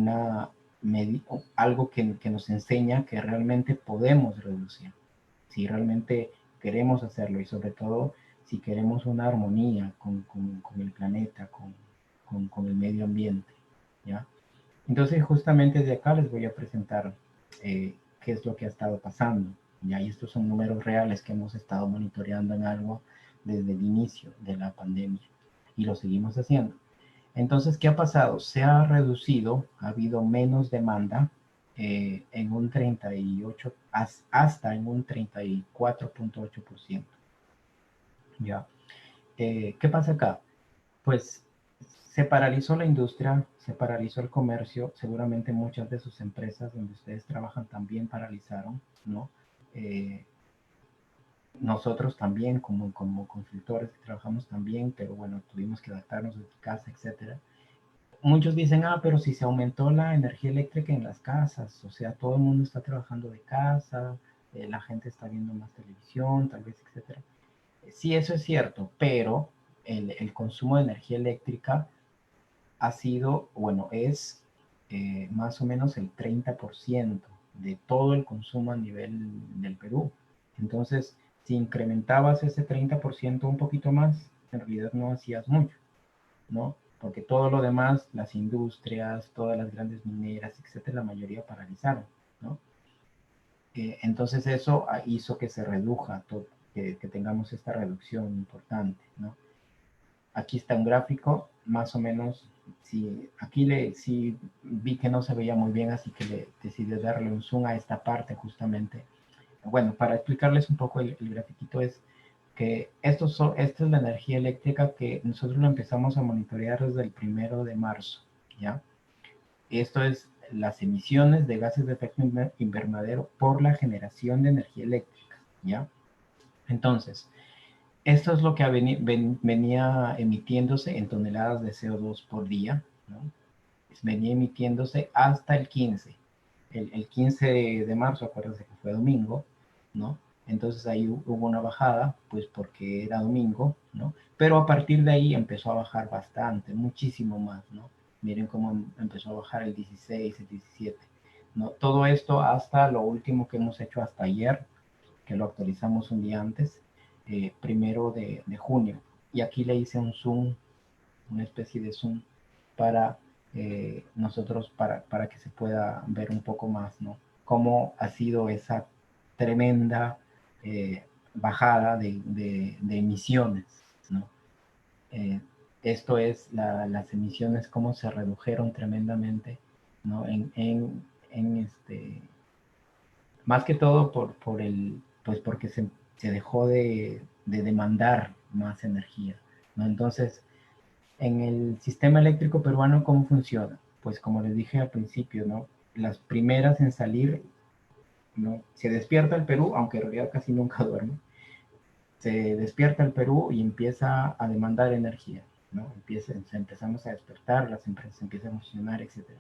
algo que nos enseña que realmente podemos reducir, si realmente queremos hacerlo y sobre todo si queremos una armonía con el planeta, con el medio ambiente, ¿ya? Entonces justamente de acá les voy a presentar qué es lo que ha estado pasando, ¿ya? Y estos son números reales que hemos estado monitoreando en algo desde el inicio de la pandemia y lo seguimos haciendo. Entonces, ¿qué ha pasado? Se ha reducido, ha habido menos demanda en un 38, hasta en un 34.8%. ¿Ya? ¿Qué pasa acá? Pues se paralizó la industria, se paralizó el comercio, seguramente muchas de sus empresas donde ustedes trabajan también paralizaron, ¿no? Nosotros también, como consultores, trabajamos también, pero bueno, tuvimos que adaptarnos desde casa, etcétera. Muchos dicen, pero si se aumentó la energía eléctrica en las casas, o sea, todo el mundo está trabajando de casa, la gente está viendo más televisión, tal vez, etcétera. Sí, eso es cierto, pero el consumo de energía eléctrica ha sido, bueno, es más o menos el 30% de todo el consumo a nivel del Perú. Entonces, si incrementabas ese 30% un poquito más, en realidad no hacías mucho, ¿no? Porque todo lo demás, las industrias, todas las grandes mineras, etcétera, la mayoría paralizaron, ¿no? Entonces eso hizo que se reduzca, que tengamos esta reducción importante, ¿no? Aquí está un gráfico, más o menos, sí vi que no se veía muy bien, así que le decidí darle un zoom a esta parte justamente. Bueno, para explicarles un poco el grafiquito es que esta es la energía eléctrica que nosotros lo empezamos a monitorear desde el 1 de marzo, ¿ya? Esto es las emisiones de gases de efecto invernadero por la generación de energía eléctrica, ¿ya? Entonces, esto es lo que venía emitiéndose en toneladas de CO2 por día, ¿no? Venía emitiéndose hasta el 15. El 15 de marzo, acuérdense que fue domingo, ¿no? Entonces ahí hubo una bajada, pues porque era domingo, ¿no? Pero a partir de ahí empezó a bajar bastante, muchísimo más, ¿no? Miren cómo empezó a bajar el 16, el 17, ¿no? Todo esto hasta lo último que hemos hecho hasta ayer, que lo actualizamos un día antes, 1 de junio. Y aquí le hice un zoom, una especie de zoom para nosotros, para que se pueda ver un poco más, ¿no? Cómo ha sido esa tremenda bajada de emisiones, ¿no? Esto es las emisiones, cómo se redujeron tremendamente, ¿no? Más que todo pues porque se dejó de demandar más energía, ¿no? Entonces, en el sistema eléctrico peruano, ¿cómo funciona? Pues como les dije al principio, ¿no? Las primeras en salir, ¿no? Se despierta el Perú, aunque en realidad casi nunca duerme. Se despierta el Perú y empieza a demandar energía, ¿no? Empezamos a despertar, las empresas empiezan a funcionar, etcétera.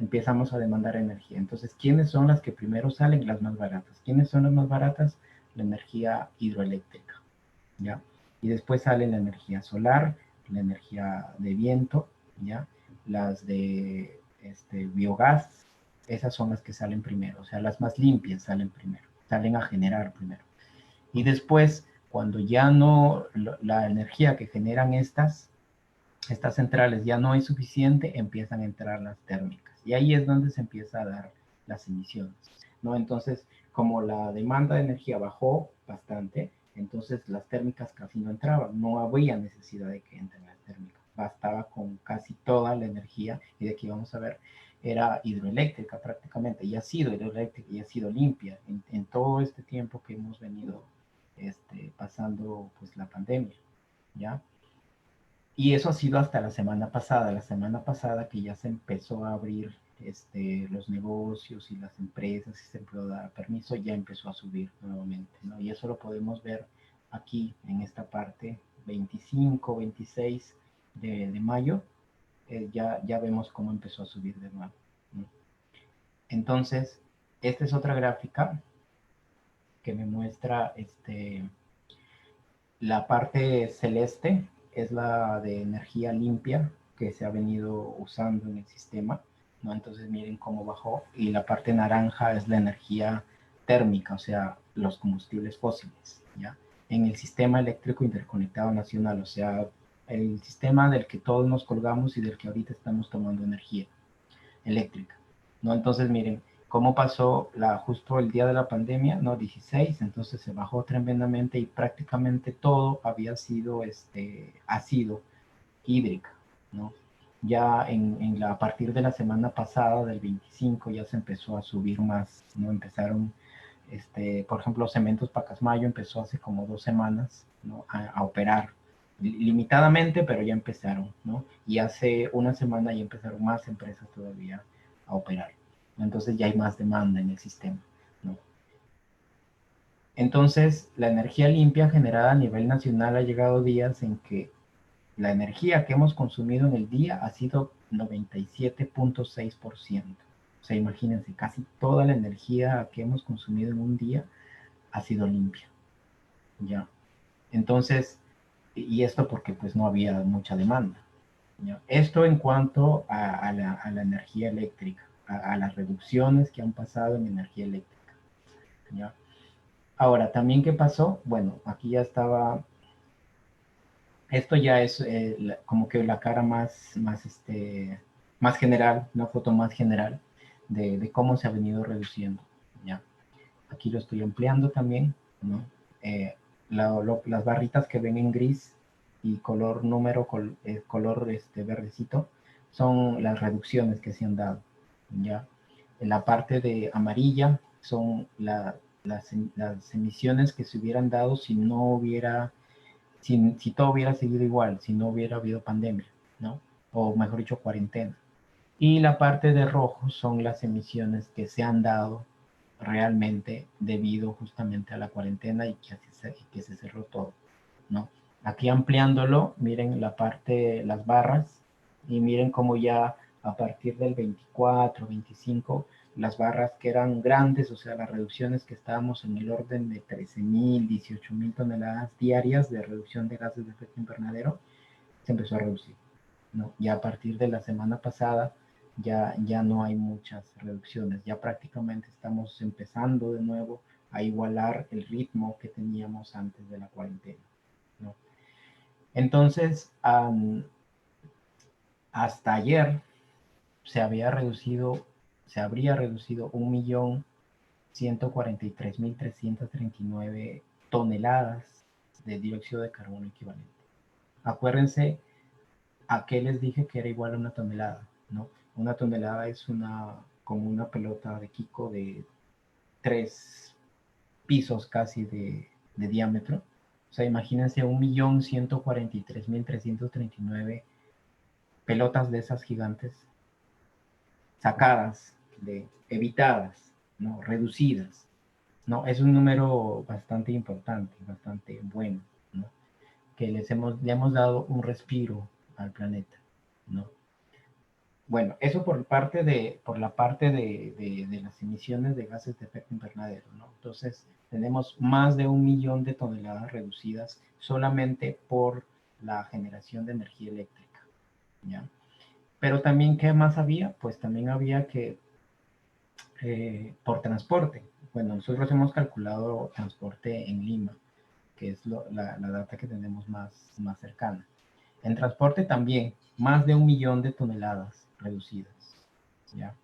Empezamos a demandar energía. Entonces, ¿quiénes son las que primero salen? Las más baratas. ¿Quiénes son las más baratas? La energía hidroeléctrica, ¿ya? Y después sale la energía solar, la energía de viento, ¿ya? Las de biogás, esas son las que salen primero, o sea, las más limpias salen primero, salen a generar primero. Y después, cuando ya no, la energía que generan estas centrales ya no es suficiente, empiezan a entrar las térmicas. Y ahí es donde se empieza a dar las emisiones, ¿no? Entonces, como la demanda de energía bajó bastante, entonces las térmicas casi no entraban, no había necesidad de que entren las térmicas, bastaba con casi toda la energía, y de aquí vamos a ver, era hidroeléctrica prácticamente, y ha sido hidroeléctrica, y ha sido limpia en todo este tiempo que hemos venido pasando pues la pandemia, ¿ya? Y eso ha sido hasta la semana pasada que ya se empezó a abrir los negocios y las empresas y se empezó a dar permiso, ya empezó a subir nuevamente, ¿no? Y eso lo podemos ver aquí en esta parte, 25, 26 de mayo, ya vemos cómo empezó a subir de nuevo, ¿no? Entonces, esta es otra gráfica que me muestra la parte celeste es la de energía limpia que se ha venido usando en el sistema, ¿no? Entonces miren cómo bajó, y la parte naranja es la energía térmica, o sea, los combustibles fósiles, ¿ya? En el sistema eléctrico interconectado nacional, o sea, el sistema del que todos nos colgamos y del que ahorita estamos tomando energía eléctrica, ¿no? Entonces miren cómo pasó justo el día de la pandemia, ¿no? 16, entonces se bajó tremendamente y prácticamente todo había sido ácido hídrica, ¿no? Ya a partir de la semana pasada, del 25, ya se empezó a subir más, ¿no? Empezaron, por ejemplo, Cementos Pacasmayo empezó hace como 2 semanas, ¿no? a operar limitadamente, pero ya empezaron, ¿no? Y hace una semana ya empezaron más empresas todavía a operar. Entonces ya hay más demanda en el sistema, ¿no? Entonces, la energía limpia generada a nivel nacional ha llegado días en que la energía que hemos consumido en el día ha sido 97.6%. O sea, imagínense, casi toda la energía que hemos consumido en un día ha sido limpia, ¿ya? Entonces, y esto porque pues no había mucha demanda, ¿ya? Esto en cuanto a la energía eléctrica, a las reducciones que han pasado en energía eléctrica, ¿ya? Ahora, también, ¿qué pasó? Bueno, aquí ya estaba, esto ya es como que la cara más general, una foto más general de cómo se ha venido reduciendo, ¿ya? Aquí lo estoy ampliando también, ¿no? Eh, las barritas que ven en gris y color número, color verdecito, son las reducciones que se han dado, ¿ya? En la parte de amarilla son las emisiones que se hubieran dado si no hubiera, si todo hubiera seguido igual, si no hubiera habido pandemia, ¿no? O mejor dicho, cuarentena. Y la parte de rojo son las emisiones que se han dado realmente debido justamente a la cuarentena y que se cerró todo, ¿no? Aquí ampliándolo, miren la parte, las barras, y miren cómo ya a partir del 24, 25, las barras que eran grandes, o sea, las reducciones que estábamos en el orden de 13.000, 18.000 toneladas diarias de reducción de gases de efecto invernadero, se empezó a reducir, ¿no? Ya a partir de la semana pasada ya no hay muchas reducciones, ya prácticamente estamos empezando de nuevo a igualar el ritmo que teníamos antes de la cuarentena, ¿no? Entonces, hasta ayer se habría reducido 1.143.339 toneladas de dióxido de carbono equivalente. Acuérdense a qué les dije que era igual a una tonelada, ¿no? Una tonelada es como una pelota de Kiko de 3 pisos casi de diámetro. O sea, imagínense 1.143.339 pelotas de esas gigantes sacadas, evitadas, ¿no? Reducidas, ¿no? Es un número bastante importante, bastante bueno, ¿no? Que le hemos dado un respiro al planeta, ¿no? Bueno, eso por la parte de las emisiones de gases de efecto invernadero, ¿no? Entonces, tenemos más de 1 millón de toneladas reducidas solamente por la generación de energía eléctrica, ¿ya? Pero también, ¿qué más había? Pues también había que, por transporte. Bueno, nosotros hemos calculado transporte en Lima, que es la data que tenemos más cercana. En transporte también, más de 1 millón de toneladas reducidas, ¿ya?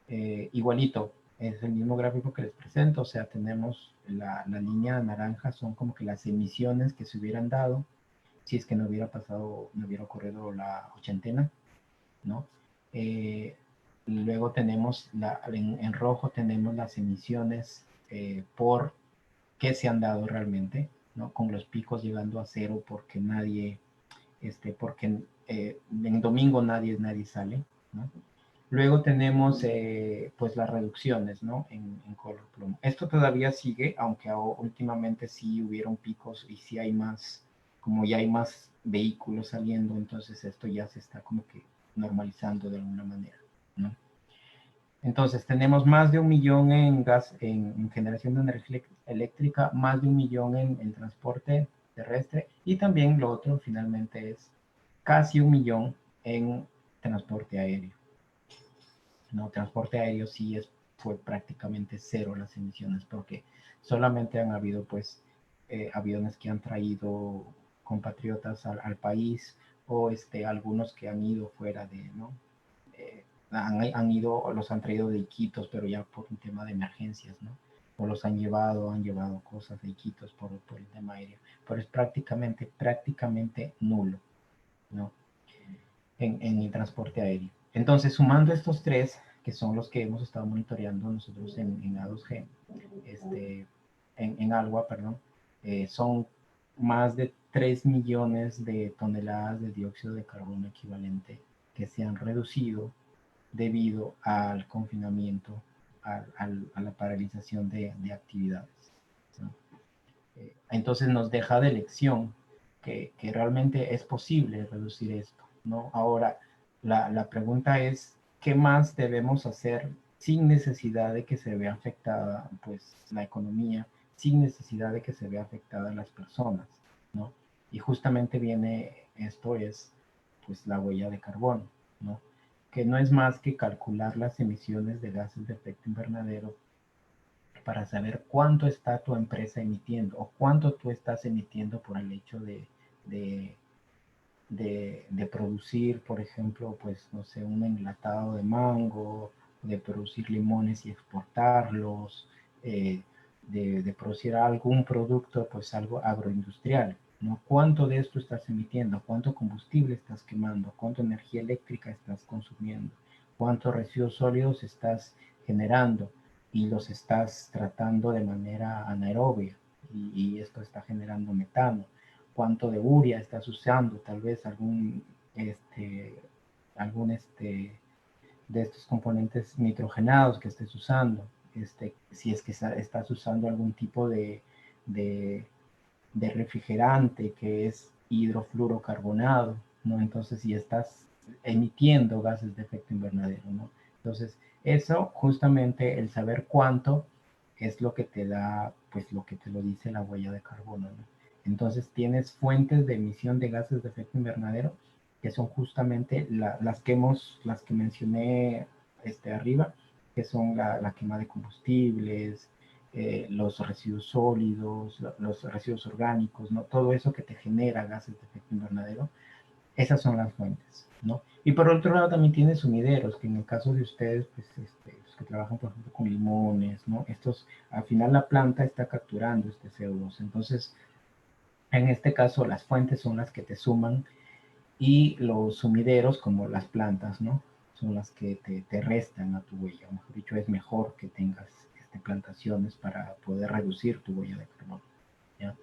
Igualito, es el mismo gráfico que les presento, o sea, tenemos la línea naranja, son como que las emisiones que se hubieran dado si es que no hubiera pasado, no hubiera ocurrido la ochentena, ¿no? Luego tenemos, en rojo tenemos las emisiones por qué se han dado realmente, ¿no? Con los picos llegando a cero porque porque en domingo nadie sale, ¿no? Luego tenemos pues las reducciones, ¿no? En color plomo. Esto todavía sigue, aunque últimamente sí hubieron picos y sí hay más, como ya hay más vehículos saliendo, entonces esto ya se está como que normalizando de alguna manera, ¿no? Entonces tenemos más de 1 millón en en generación de energía eléctrica, más de 1 millón en transporte terrestre y también lo otro finalmente es casi 1 millón en transporte aéreo, ¿no? Transporte aéreo sí fue prácticamente cero las emisiones porque solamente han habido pues aviones que han traído compatriotas al país o algunos que han ido fuera de, ¿no? Los han traído de Iquitos, pero ya por un tema de emergencias, ¿no? O los han llevado cosas de Iquitos por el tema aéreo, pero es prácticamente nulo, ¿no? En el transporte aéreo. Entonces, sumando estos tres, que son los que hemos estado monitoreando nosotros en A2G, en Agua, perdón, son más de 3 millones de toneladas de dióxido de carbono equivalente que se han reducido debido al confinamiento, a la paralización de actividades, ¿no? Entonces nos deja de lección que realmente es posible reducir esto, ¿no? Ahora, la pregunta es, ¿qué más debemos hacer sin necesidad de que se vea afectada pues, la economía, sin necesidad de que se vea afectada las personas, ¿no? Y justamente esto es pues la huella de carbono, ¿no? Que no es más que calcular las emisiones de gases de efecto invernadero para saber cuánto está tu empresa emitiendo o cuánto tú estás emitiendo por el hecho de producir, por ejemplo, pues, no sé, un enlatado de mango, de producir limones y exportarlos, de producir algún producto, pues algo agroindustrial, ¿no? ¿Cuánto de esto estás emitiendo? ¿Cuánto combustible estás quemando? ¿Cuánto energía eléctrica estás consumiendo? ¿Cuántos residuos sólidos estás generando? Y los estás tratando de manera anaerobia, y esto está generando metano. Cuánto de urea estás usando, tal vez algún de estos componentes nitrogenados que estés usando, si es que estás usando algún tipo de, de refrigerante que es hidrofluorocarbonado, ¿no? Entonces, si estás emitiendo gases de efecto invernadero, ¿no? Entonces, eso justamente, el saber cuánto es lo que te da, pues lo que te lo dice la huella de carbono, ¿no? Entonces, tienes fuentes de emisión de gases de efecto invernadero que son justamente las que mencioné arriba, que son la quema de combustibles, los residuos sólidos, los residuos orgánicos, ¿no? Todo eso que te genera gases de efecto invernadero, esas son las fuentes, ¿no? Y por otro lado también tienes sumideros, que en el caso de ustedes, pues, los que trabajan, por ejemplo, con limones, ¿no? Estos, al final la planta está capturando este CO2. Entonces, en este caso, las fuentes son las que te suman y los sumideros, como las plantas, ¿no? Son las que te restan a tu huella. O mejor dicho, es mejor que tengas plantaciones para poder reducir tu huella de carbono, ¿ya?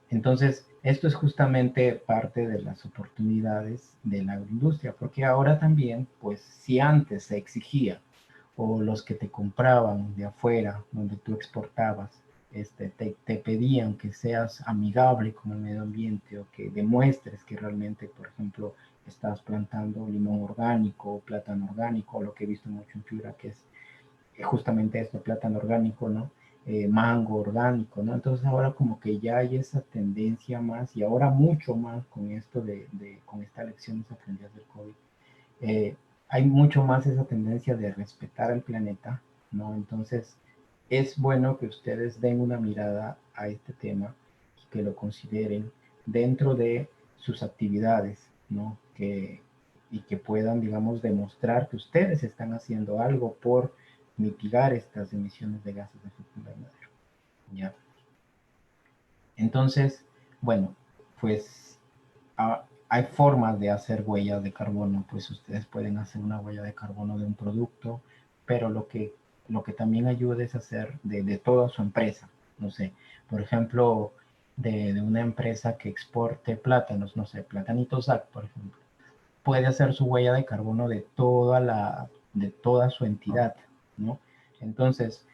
Entonces, esto es justamente parte de las oportunidades de la agroindustria, porque ahora también, pues, si antes se exigía, o los que te compraban de afuera, donde tú exportabas, te pedían que seas amigable con el medio ambiente o que demuestres que realmente, por ejemplo, estás plantando limón orgánico, plátano orgánico, o lo que he visto mucho en Piura, que es justamente esto, plátano orgánico, ¿no? Mango orgánico, ¿no? Entonces ahora como que ya hay esa tendencia más, y ahora mucho más con esto con estas lecciones aprendidas del COVID, eh, hay mucho más esa tendencia de respetar al planeta, ¿no? Entonces es bueno que ustedes den una mirada a este tema y que lo consideren dentro de sus actividades, ¿no? Y que puedan, digamos, demostrar que ustedes están haciendo algo por mitigar estas emisiones de gases de efecto invernadero, ¿ya? Entonces, bueno, pues hay formas de hacer huellas de carbono. Pues ustedes pueden hacer una huella de carbono de un producto, pero lo que también ayuda es hacer de toda su empresa. No sé, por ejemplo, de una empresa que exporte plátanos, no sé, Platanitos Sac, por ejemplo, puede hacer su huella de carbono de toda su entidad, ¿no? Entonces,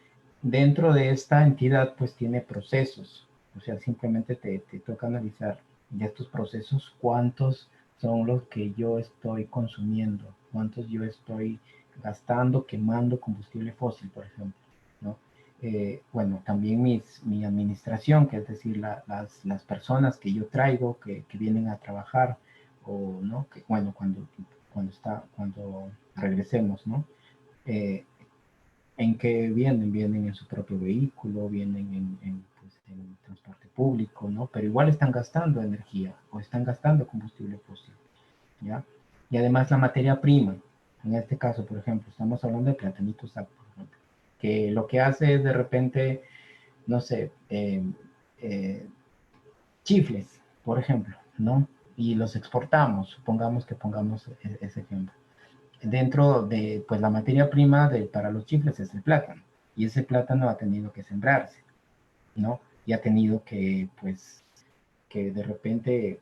dentro de esta entidad, pues tiene procesos. O sea, simplemente te toca analizar de estos procesos cuántos son los que yo estoy consumiendo, cuántos yo estoy gastando, quemando combustible fósil, por ejemplo, ¿no? Bueno, también mi administración, que es decir, las personas que yo traigo, que vienen a trabajar, o no, que bueno, cuando regresemos, ¿no? Eh, ¿En qué vienen? Vienen en su propio vehículo, vienen pues, en transporte público, ¿no? Pero igual están gastando energía o están gastando combustible fósil, ¿ya? Y además la materia prima, en este caso, por ejemplo, estamos hablando de platanitos Sac, por ejemplo, que lo que hace es de repente, no sé, chifles, por ejemplo, ¿no? Y los exportamos, supongamos que pongamos ese ejemplo. Dentro de, pues la materia prima para los chifles es el plátano, y ese plátano ha tenido que sembrarse, ¿no? Y ha tenido que, pues, que de repente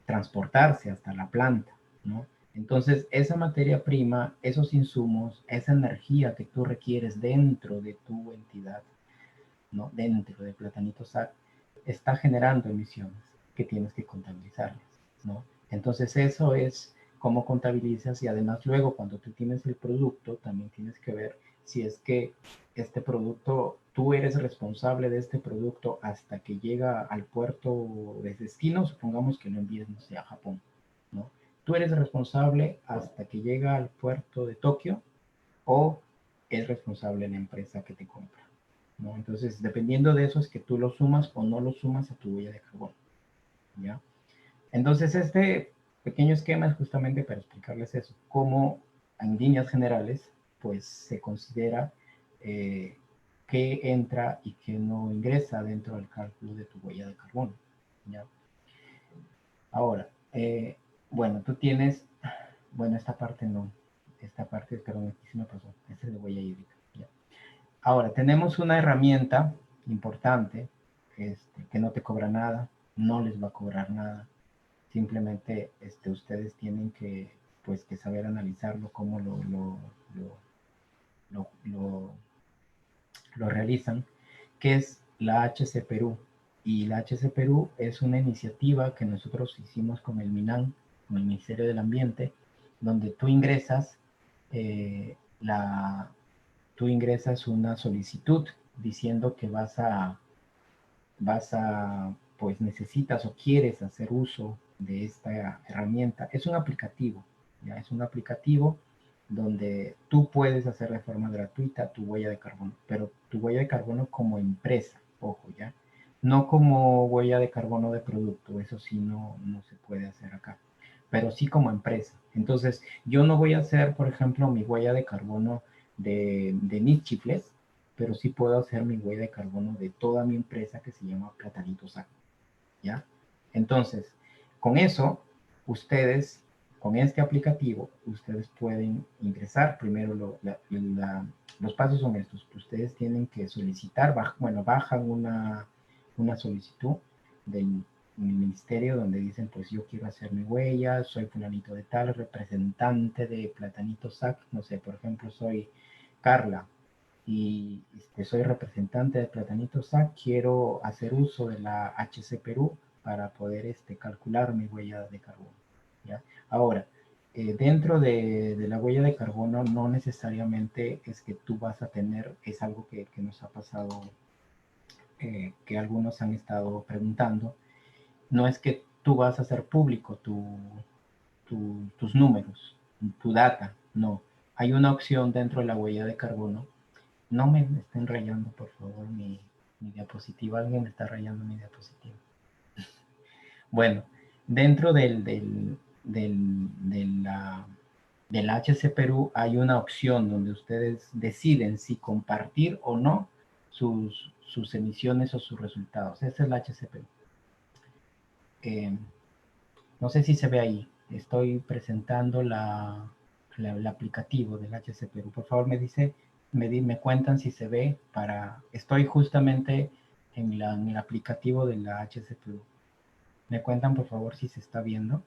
transportarse hasta la planta, ¿no? Entonces, esa materia prima, esos insumos, esa energía que tú requieres dentro de tu entidad, ¿no? Dentro de Platanito Sac, está generando emisiones que tienes que contabilizarlas, ¿no? Entonces eso es cómo contabilizas, y además luego cuando tú tienes el producto también tienes que ver si es que este producto, tú eres responsable de este producto hasta que llega al puerto de destino, supongamos que lo envíes, no sé, a Japón, ¿no? Tú eres responsable hasta que llega al puerto de Tokio, o es responsable la empresa que te compra, ¿no? Entonces, dependiendo de eso es que tú lo sumas o no lo sumas a tu huella de carbono, ¿ya? Entonces, este pequeño esquema es justamente para explicarles eso, cómo en líneas generales, pues se considera qué entra y qué no ingresa dentro del cálculo de tu huella de carbono, ¿ya? Ahora, bueno, tú tienes, bueno, esta parte no, esta parte, perdón, aquí sí me pasó, esta es de huella hídrica, ¿ya? Ahora, tenemos una herramienta importante, que no te cobra nada, no les va a cobrar nada, simplemente ustedes tienen que, pues, que saber analizarlo, cómo lo realizan, que es la HC Perú. Y la HC Perú es una iniciativa que nosotros hicimos con el MINAM, con el Ministerio del Ambiente, donde tú ingresas, tú ingresas una solicitud diciendo que pues necesitas o quieres hacer uso de esta herramienta. Es un aplicativo, ¿ya? Es un aplicativo donde tú puedes hacer de forma gratuita tu huella de carbono, pero tu huella de carbono como empresa, ojo, ¿ya? No como huella de carbono de producto, eso sí no se puede hacer acá, pero sí como empresa. Entonces, yo no voy a hacer, por ejemplo, mi huella de carbono de mis chifles, pero sí puedo hacer mi huella de carbono de toda mi empresa que se llama Platanito Sac, ¿ya? Entonces, con eso, ustedes, con este aplicativo, ustedes pueden ingresar. Primero, los pasos son estos. Ustedes tienen que solicitar, bajan una solicitud del ministerio donde dicen, pues yo quiero hacer mi huella, soy fulanito de tal, representante de Platanito Sac, no sé, por ejemplo, soy Carla, y soy representante de Platanito Sac, quiero hacer uso de la HC Perú para poder calcular mi huella de carbono, ¿ya? Ahora, dentro de la huella de carbono no necesariamente es que tú vas a tener, es algo que nos ha pasado, que algunos han estado preguntando, no es que tú vas a hacer público tus números, tu data, no. Hay una opción dentro de la huella de carbono. No me estén rayando, por favor, mi diapositiva. Alguien me está rayando mi diapositiva. Bueno, dentro del HC Perú hay una opción donde ustedes deciden si compartir o no sus emisiones o sus resultados. Esa es la HC Perú. No sé si se ve ahí. Estoy presentando el aplicativo del HC Perú. Por favor, me cuentan si se ve estoy justamente en el aplicativo de la HC Perú. Me cuentan, por favor, si se está viendo.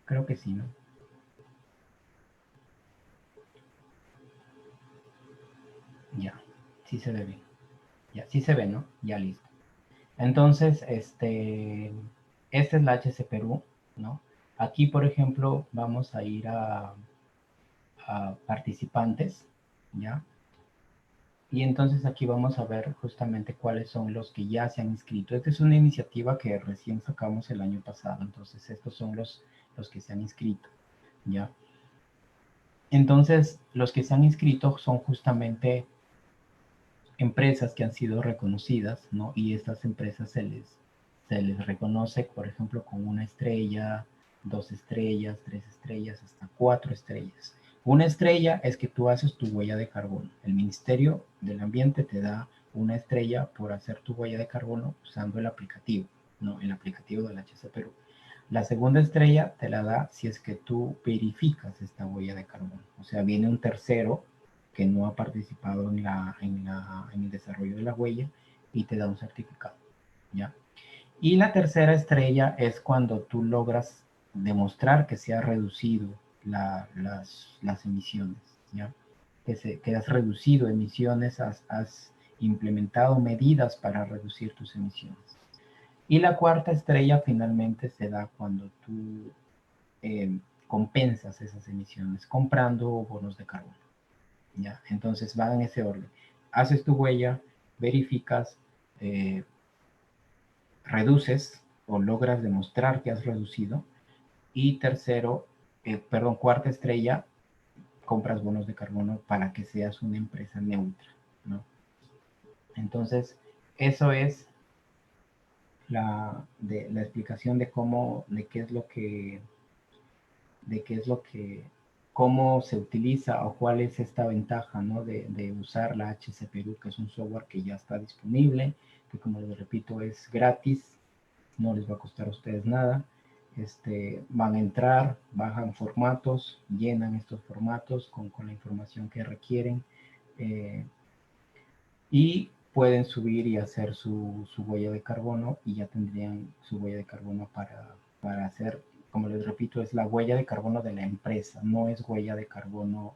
Creo que sí, ¿no? Ya, sí se ve bien. Ya, sí se ve, ¿no? Ya listo. Entonces, esta es la HC Perú, ¿no? Aquí, por ejemplo, vamos a ir a participantes, ¿ya? Y entonces aquí vamos a ver justamente cuáles son los que ya se han inscrito. Esta es una iniciativa que recién sacamos el año pasado, entonces estos son los que se han inscrito, ¿ya? Entonces, los que se han inscrito son justamente empresas que han sido reconocidas, ¿no? Y estas empresas se les reconoce, por ejemplo, con 1 estrella, 2 estrellas, 3 estrellas, hasta 4 estrellas. 1 estrella es que tú haces tu huella de carbono. El Ministerio del Ambiente te da 1 estrella por hacer tu huella de carbono usando el aplicativo, ¿no? El aplicativo del HC Perú. La segunda estrella te la da si es que tú verificas esta huella de carbono. O sea, viene un tercero que no ha participado en el desarrollo de la huella y te da un certificado, ¿ya? Y la tercera estrella es cuando tú logras demostrar que se ha reducido las emisiones, ¿ya? Que has reducido emisiones, has implementado medidas para reducir tus emisiones. Y la cuarta estrella finalmente se da cuando tú compensas esas emisiones comprando bonos de carbono, ¿ya? Entonces va en ese orden. Haces tu huella, verificas, reduces o logras demostrar que has reducido. Y tercero, cuarta estrella, compras bonos de carbono para que seas una empresa neutra, ¿no? Entonces, eso es la explicación de cómo se utiliza o cuál es esta ventaja, ¿no? de usar la HC Perú, que es un software que ya está disponible, que como les repito es gratis, no les va a costar a ustedes nada. Van a entrar, bajan formatos, llenan estos formatos con la información que requieren y pueden subir y hacer su huella de carbono y ya tendrían su huella de carbono para hacer, como les repito, es la huella de carbono de la empresa, no es huella de carbono.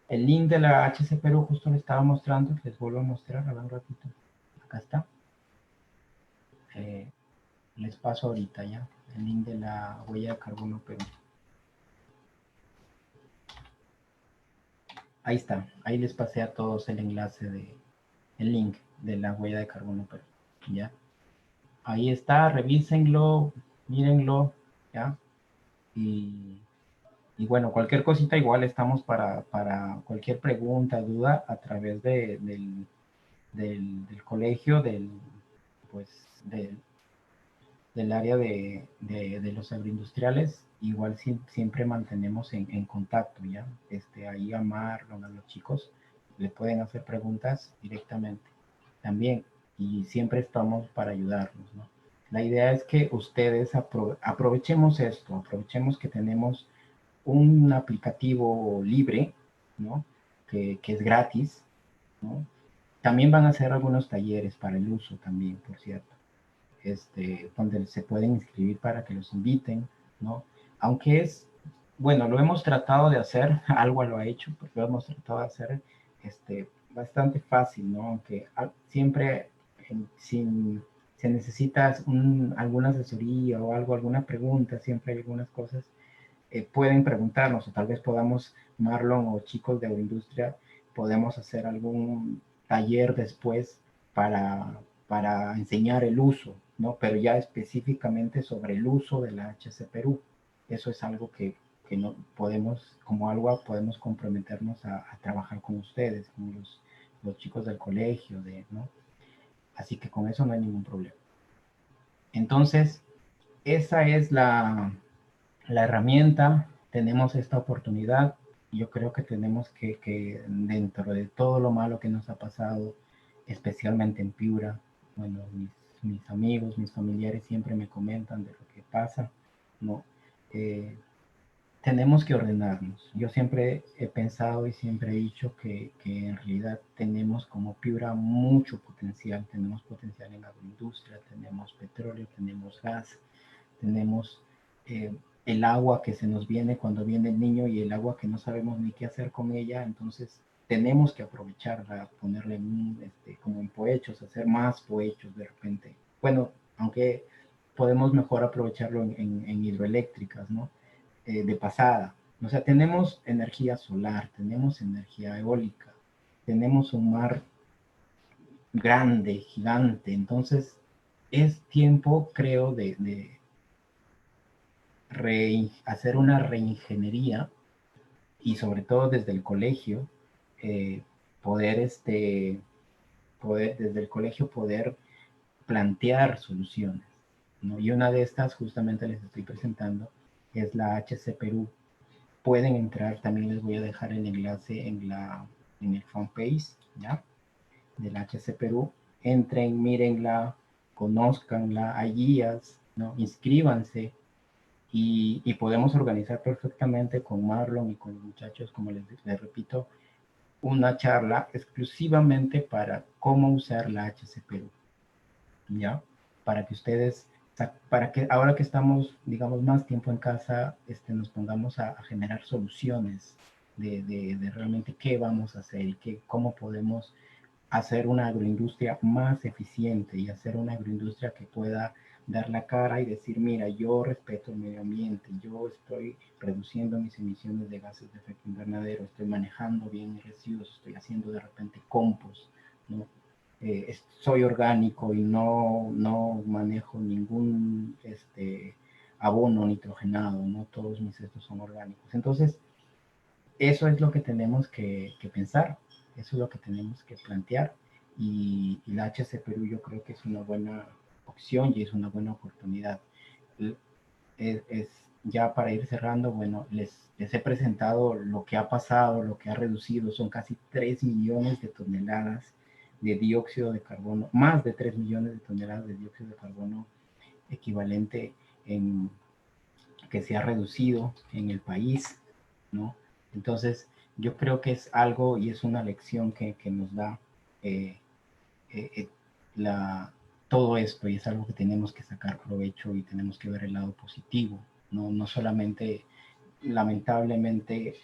El link de la HC Perú justo le estaba mostrando, les vuelvo a mostrar, a ver un ratito, acá está. Les paso ahorita ya el link de la huella de carbono Perú. Ahí está, ahí les pasé a todos el enlace el link de la huella de carbono Perú, ¿ya? Ahí está, revísenlo, mírenlo, ¿ya? Y bueno, cualquier cosita igual estamos para cualquier pregunta, duda a través del colegio, pues, del área de los agroindustriales. Igual siempre mantenemos en contacto, ¿ya? Ahí a Marlon, a los chicos, le pueden hacer preguntas directamente también. Y siempre estamos para ayudarnos, ¿no? La idea es que ustedes aprovechemos esto, aprovechemos que tenemos un aplicativo libre, ¿no? Que es gratis, ¿no? También van a hacer algunos talleres para el uso también, por cierto, donde se pueden inscribir para que los inviten, ¿no? Aunque bueno, lo hemos tratado de hacer, algo lo ha hecho, porque lo hemos tratado de hacer bastante fácil, ¿no? Aunque siempre si se necesita alguna asesoría o algo, alguna pregunta, siempre hay algunas cosas, pueden preguntarnos o tal vez podamos, Marlon o chicos de agroindustria, podemos hacer algún taller después para enseñar el uso, ¿no? Pero ya específicamente sobre el uso de la HC Perú. Eso es algo que no podemos, como algo podemos comprometernos a trabajar con ustedes, con los chicos del colegio, ¿no? Así que con eso no hay ningún problema. Entonces, esa es la herramienta, tenemos esta oportunidad. Yo creo que tenemos que dentro de todo lo malo que nos ha pasado, especialmente en Piura, bueno, mis amigos, mis familiares siempre me comentan de lo que pasa, ¿no? Tenemos que ordenarnos. Yo siempre he pensado y siempre he dicho que en realidad tenemos como Piura mucho potencial. Tenemos potencial en agroindustria, tenemos petróleo, tenemos gas, tenemos el agua que se nos viene cuando viene el niño y el agua que no sabemos ni qué hacer con ella. Entonces tenemos que aprovecharla, ponerle como en pohechos, hacer más pohechos de repente. Bueno, aunque podemos mejor aprovecharlo en hidroeléctricas, ¿no? De pasada. O sea, tenemos energía solar, tenemos energía eólica, tenemos un mar grande, gigante. Entonces, es tiempo, creo, de hacer una reingeniería y sobre todo desde el colegio, poder, desde el colegio poder plantear soluciones, ¿no? Y una de estas justamente les estoy presentando es la HC Perú. Pueden entrar, también les voy a dejar el enlace en el fanpage, ¿ya? De la HC Perú. Entren, mírenla, conózcanla, hay guías, ¿no? Inscríbanse y podemos organizar perfectamente con Marlon y con los muchachos, como les repito, una charla exclusivamente para cómo usar la HC Perú, ¿ya? Para que ustedes, para que ahora que estamos, digamos, más tiempo en casa, nos pongamos a generar soluciones de realmente qué vamos a hacer y cómo podemos hacer una agroindustria más eficiente y hacer una agroindustria que pueda dar la cara y decir, mira, yo respeto el medio ambiente, yo estoy reduciendo mis emisiones de gases de efecto invernadero, estoy manejando bien mis residuos, estoy haciendo de repente compost, ¿no? Soy orgánico y no manejo ningún abono nitrogenado, ¿no? Todos mis cestos son orgánicos. Entonces, eso es lo que tenemos que pensar, eso es lo que tenemos que plantear, y la HC Perú yo creo que es una buena opción y es una buena oportunidad. Ya para ir cerrando, bueno, les he presentado lo que ha pasado, lo que ha reducido, son casi 3 millones de toneladas de dióxido de carbono, más de 3 millones de toneladas de dióxido de carbono equivalente que se ha reducido en el país, ¿no? Entonces, yo creo que es algo y es una lección que nos da eh, eh, todo esto, y es algo que tenemos que sacar provecho y tenemos que ver el lado positivo, no solamente, lamentablemente,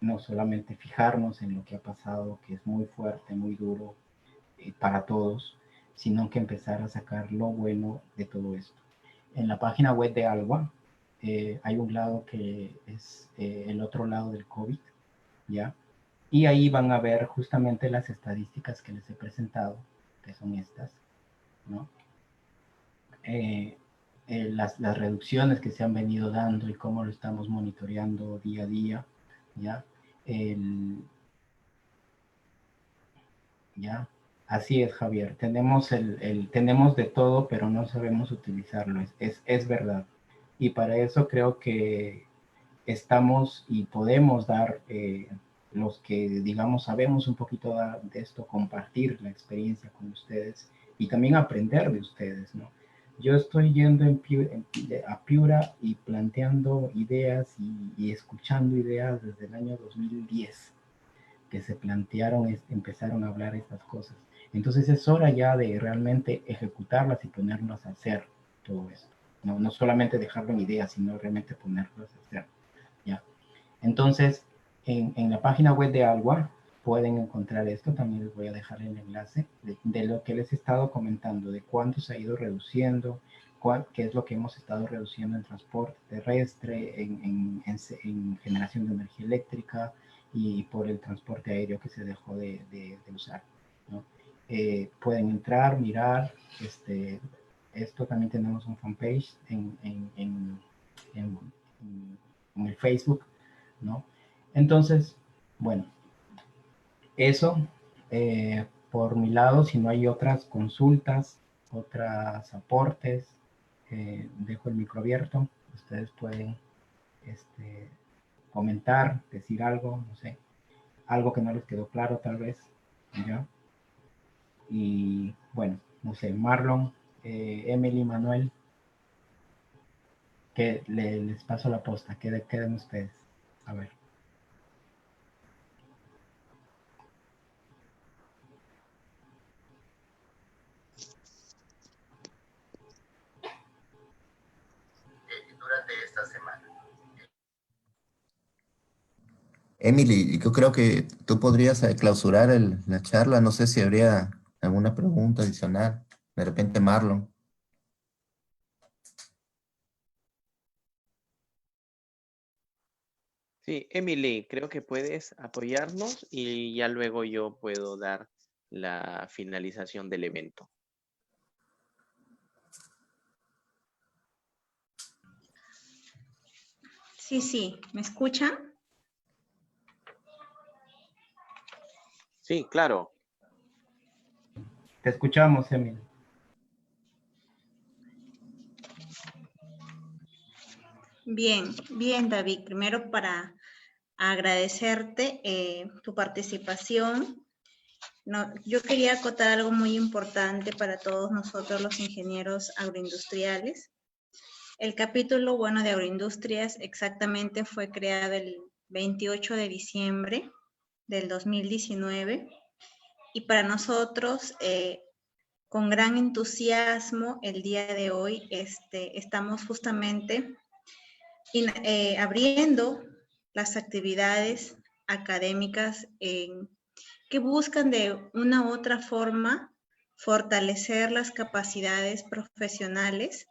no solamente fijarnos en lo que ha pasado, que es muy fuerte, muy duro para todos, sino que empezar a sacar lo bueno de todo esto. En la página web de ALWA hay un lado que es el otro lado del COVID, ¿ya? Y ahí van a ver justamente las estadísticas que les he presentado, que son estas, ¿no? Las reducciones que se han venido dando y cómo lo estamos monitoreando día a día, ¿ya? ¿Ya? Así es, Javier. Tenemos tenemos de todo, pero no sabemos utilizarlo. Es verdad. Y para eso creo que estamos y podemos dar, los que, digamos, sabemos un poquito de esto, compartir la experiencia con ustedes y también aprender de ustedes, ¿no? Yo estoy yendo a Piura y planteando ideas y escuchando ideas desde el año 2010 que se plantearon, empezaron a hablar estas cosas. Entonces es hora ya de realmente ejecutarlas y ponernos a hacer todo esto. No solamente dejarlo en ideas, sino realmente ponerlas a hacer. ¿Ya? Entonces, en la página web de ALWA pueden encontrar esto. También les voy a dejar el enlace de lo que les he estado comentando, de cuánto se ha ido reduciendo, qué es lo que hemos estado reduciendo en transporte terrestre, en generación de energía eléctrica, y por el transporte aéreo que se dejó de usar, ¿no? Pueden entrar, mirar, esto también tenemos un fanpage en el Facebook, ¿no? Entonces, bueno, eso por mi lado. Si no hay otras consultas, otros aportes, dejo el micro abierto. Ustedes pueden comentar, decir algo, no sé, algo que no les quedó claro tal vez, ¿ya? Y bueno, no sé, Marlon, Emily, Manuel, que les paso la posta, queden ustedes, a ver. Durante esta semana. Emily, yo creo que tú podrías clausurar la charla. No sé si habría alguna pregunta adicional. De repente, Marlon. Sí, Emily, creo que puedes apoyarnos y ya luego yo puedo dar la finalización del evento. Sí, ¿me escuchan? Sí, claro. Te escuchamos, Emily. Bien, David. Primero para agradecerte tu participación. Yo quería acotar algo muy importante para todos nosotros los ingenieros agroindustriales. El capítulo, bueno, de agroindustrias exactamente fue creado el 28 de diciembre del 2019 y para nosotros, con gran entusiasmo, el día de hoy estamos justamente abriendo las actividades académicas que buscan de una u otra forma fortalecer las capacidades profesionales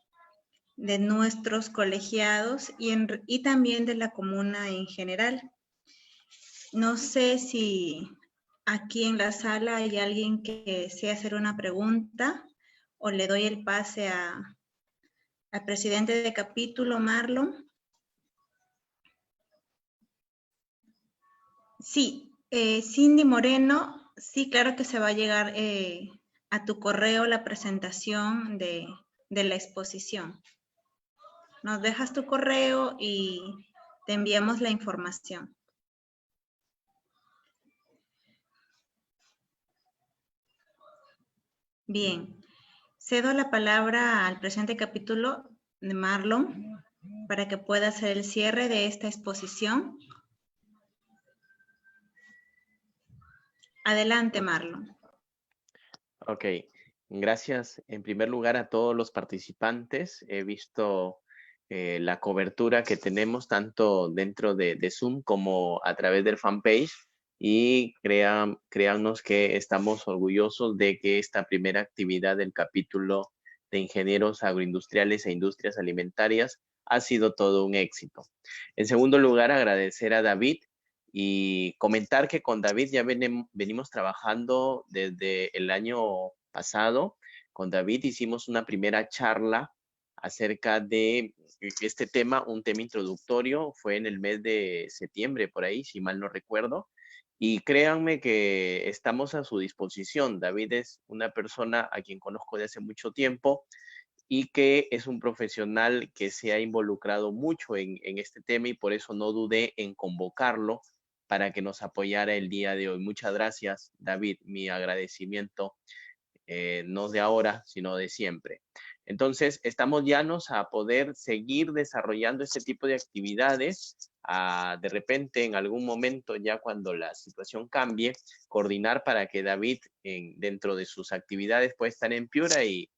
de nuestros colegiados y también de la comuna en general. No sé si aquí en la sala hay alguien que desea hacer una pregunta o le doy el pase al presidente de capítulo, Marlon. Sí, Cindy Moreno, sí, claro que se va a llegar a tu correo la presentación de la exposición. Nos dejas tu correo y te enviamos la información. Bien, cedo la palabra al presente capítulo de Marlon para que pueda hacer el cierre de esta exposición. Adelante, Marlon. Ok, gracias en primer lugar a todos los participantes. He visto la cobertura que tenemos tanto dentro de Zoom como a través del fanpage y créannos que estamos orgullosos de que esta primera actividad del capítulo de ingenieros agroindustriales e industrias alimentarias ha sido todo un éxito. En segundo lugar, agradecer a David y comentar que con David ya venimos trabajando desde el año pasado. Con David hicimos una primera charla acerca de este tema, un tema introductorio, fue en el mes de septiembre, por ahí, si mal no recuerdo. Y créanme que estamos a su disposición. David es una persona a quien conozco de hace mucho tiempo y que es un profesional que se ha involucrado mucho en este tema y por eso no dudé en convocarlo para que nos apoyara el día de hoy. Muchas gracias, David. Mi agradecimiento no de ahora, sino de siempre. Entonces, estamos llanos a poder seguir desarrollando este tipo de actividades. De repente, en algún momento, ya cuando la situación cambie, coordinar para que David, dentro de sus actividades, pueda estar en Piura y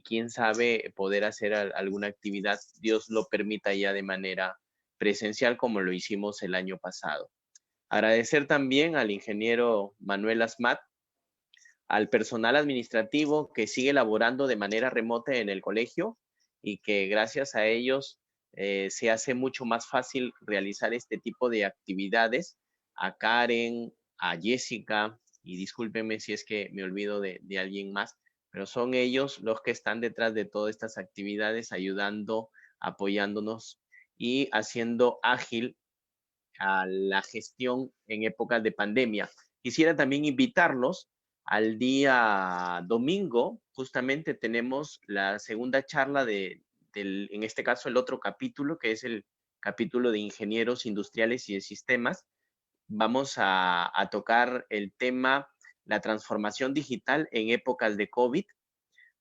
quién sabe poder hacer alguna actividad, Dios lo permita ya de manera presencial como lo hicimos el año pasado. Agradecer también al ingeniero Manuel Asmat, al personal administrativo que sigue laborando de manera remota en el colegio y que gracias a ellos se hace mucho más fácil realizar este tipo de actividades. A Karen, a Jessica, y discúlpenme si es que me olvido de alguien más, pero son ellos los que están detrás de todas estas actividades, ayudando, apoyándonos y haciendo ágil a la gestión en épocas de pandemia. Quisiera también invitarlos al día domingo, justamente tenemos la segunda charla en este caso el otro capítulo, que es el capítulo de ingenieros industriales y de sistemas. Vamos a tocar el tema la transformación digital en épocas de COVID,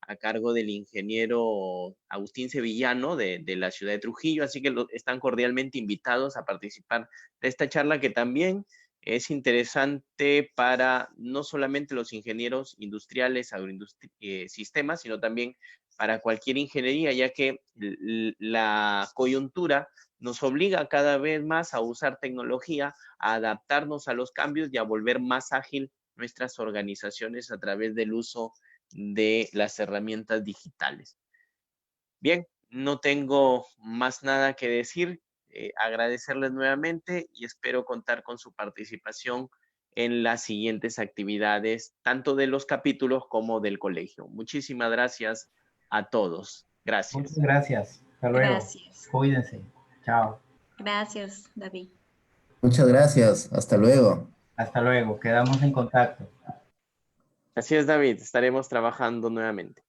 a cargo del ingeniero Agustín Sevillano de la ciudad de Trujillo, así que están cordialmente invitados a participar de esta charla que también es interesante para no solamente los ingenieros industriales, sistemas, sino también para cualquier ingeniería, ya que la coyuntura nos obliga cada vez más a usar tecnología, a adaptarnos a los cambios y a volver más ágil nuestras organizaciones a través del uso de las herramientas digitales. Bien, no tengo más nada que decir. Agradecerles nuevamente y espero contar con su participación en las siguientes actividades, tanto de los capítulos como del colegio. Muchísimas gracias a todos. Gracias. Muchas gracias. Hasta luego. Gracias. Cuídense. Chao. Gracias, David. Muchas gracias. Hasta luego. Hasta luego. Quedamos en contacto. Así es, David. Estaremos trabajando nuevamente.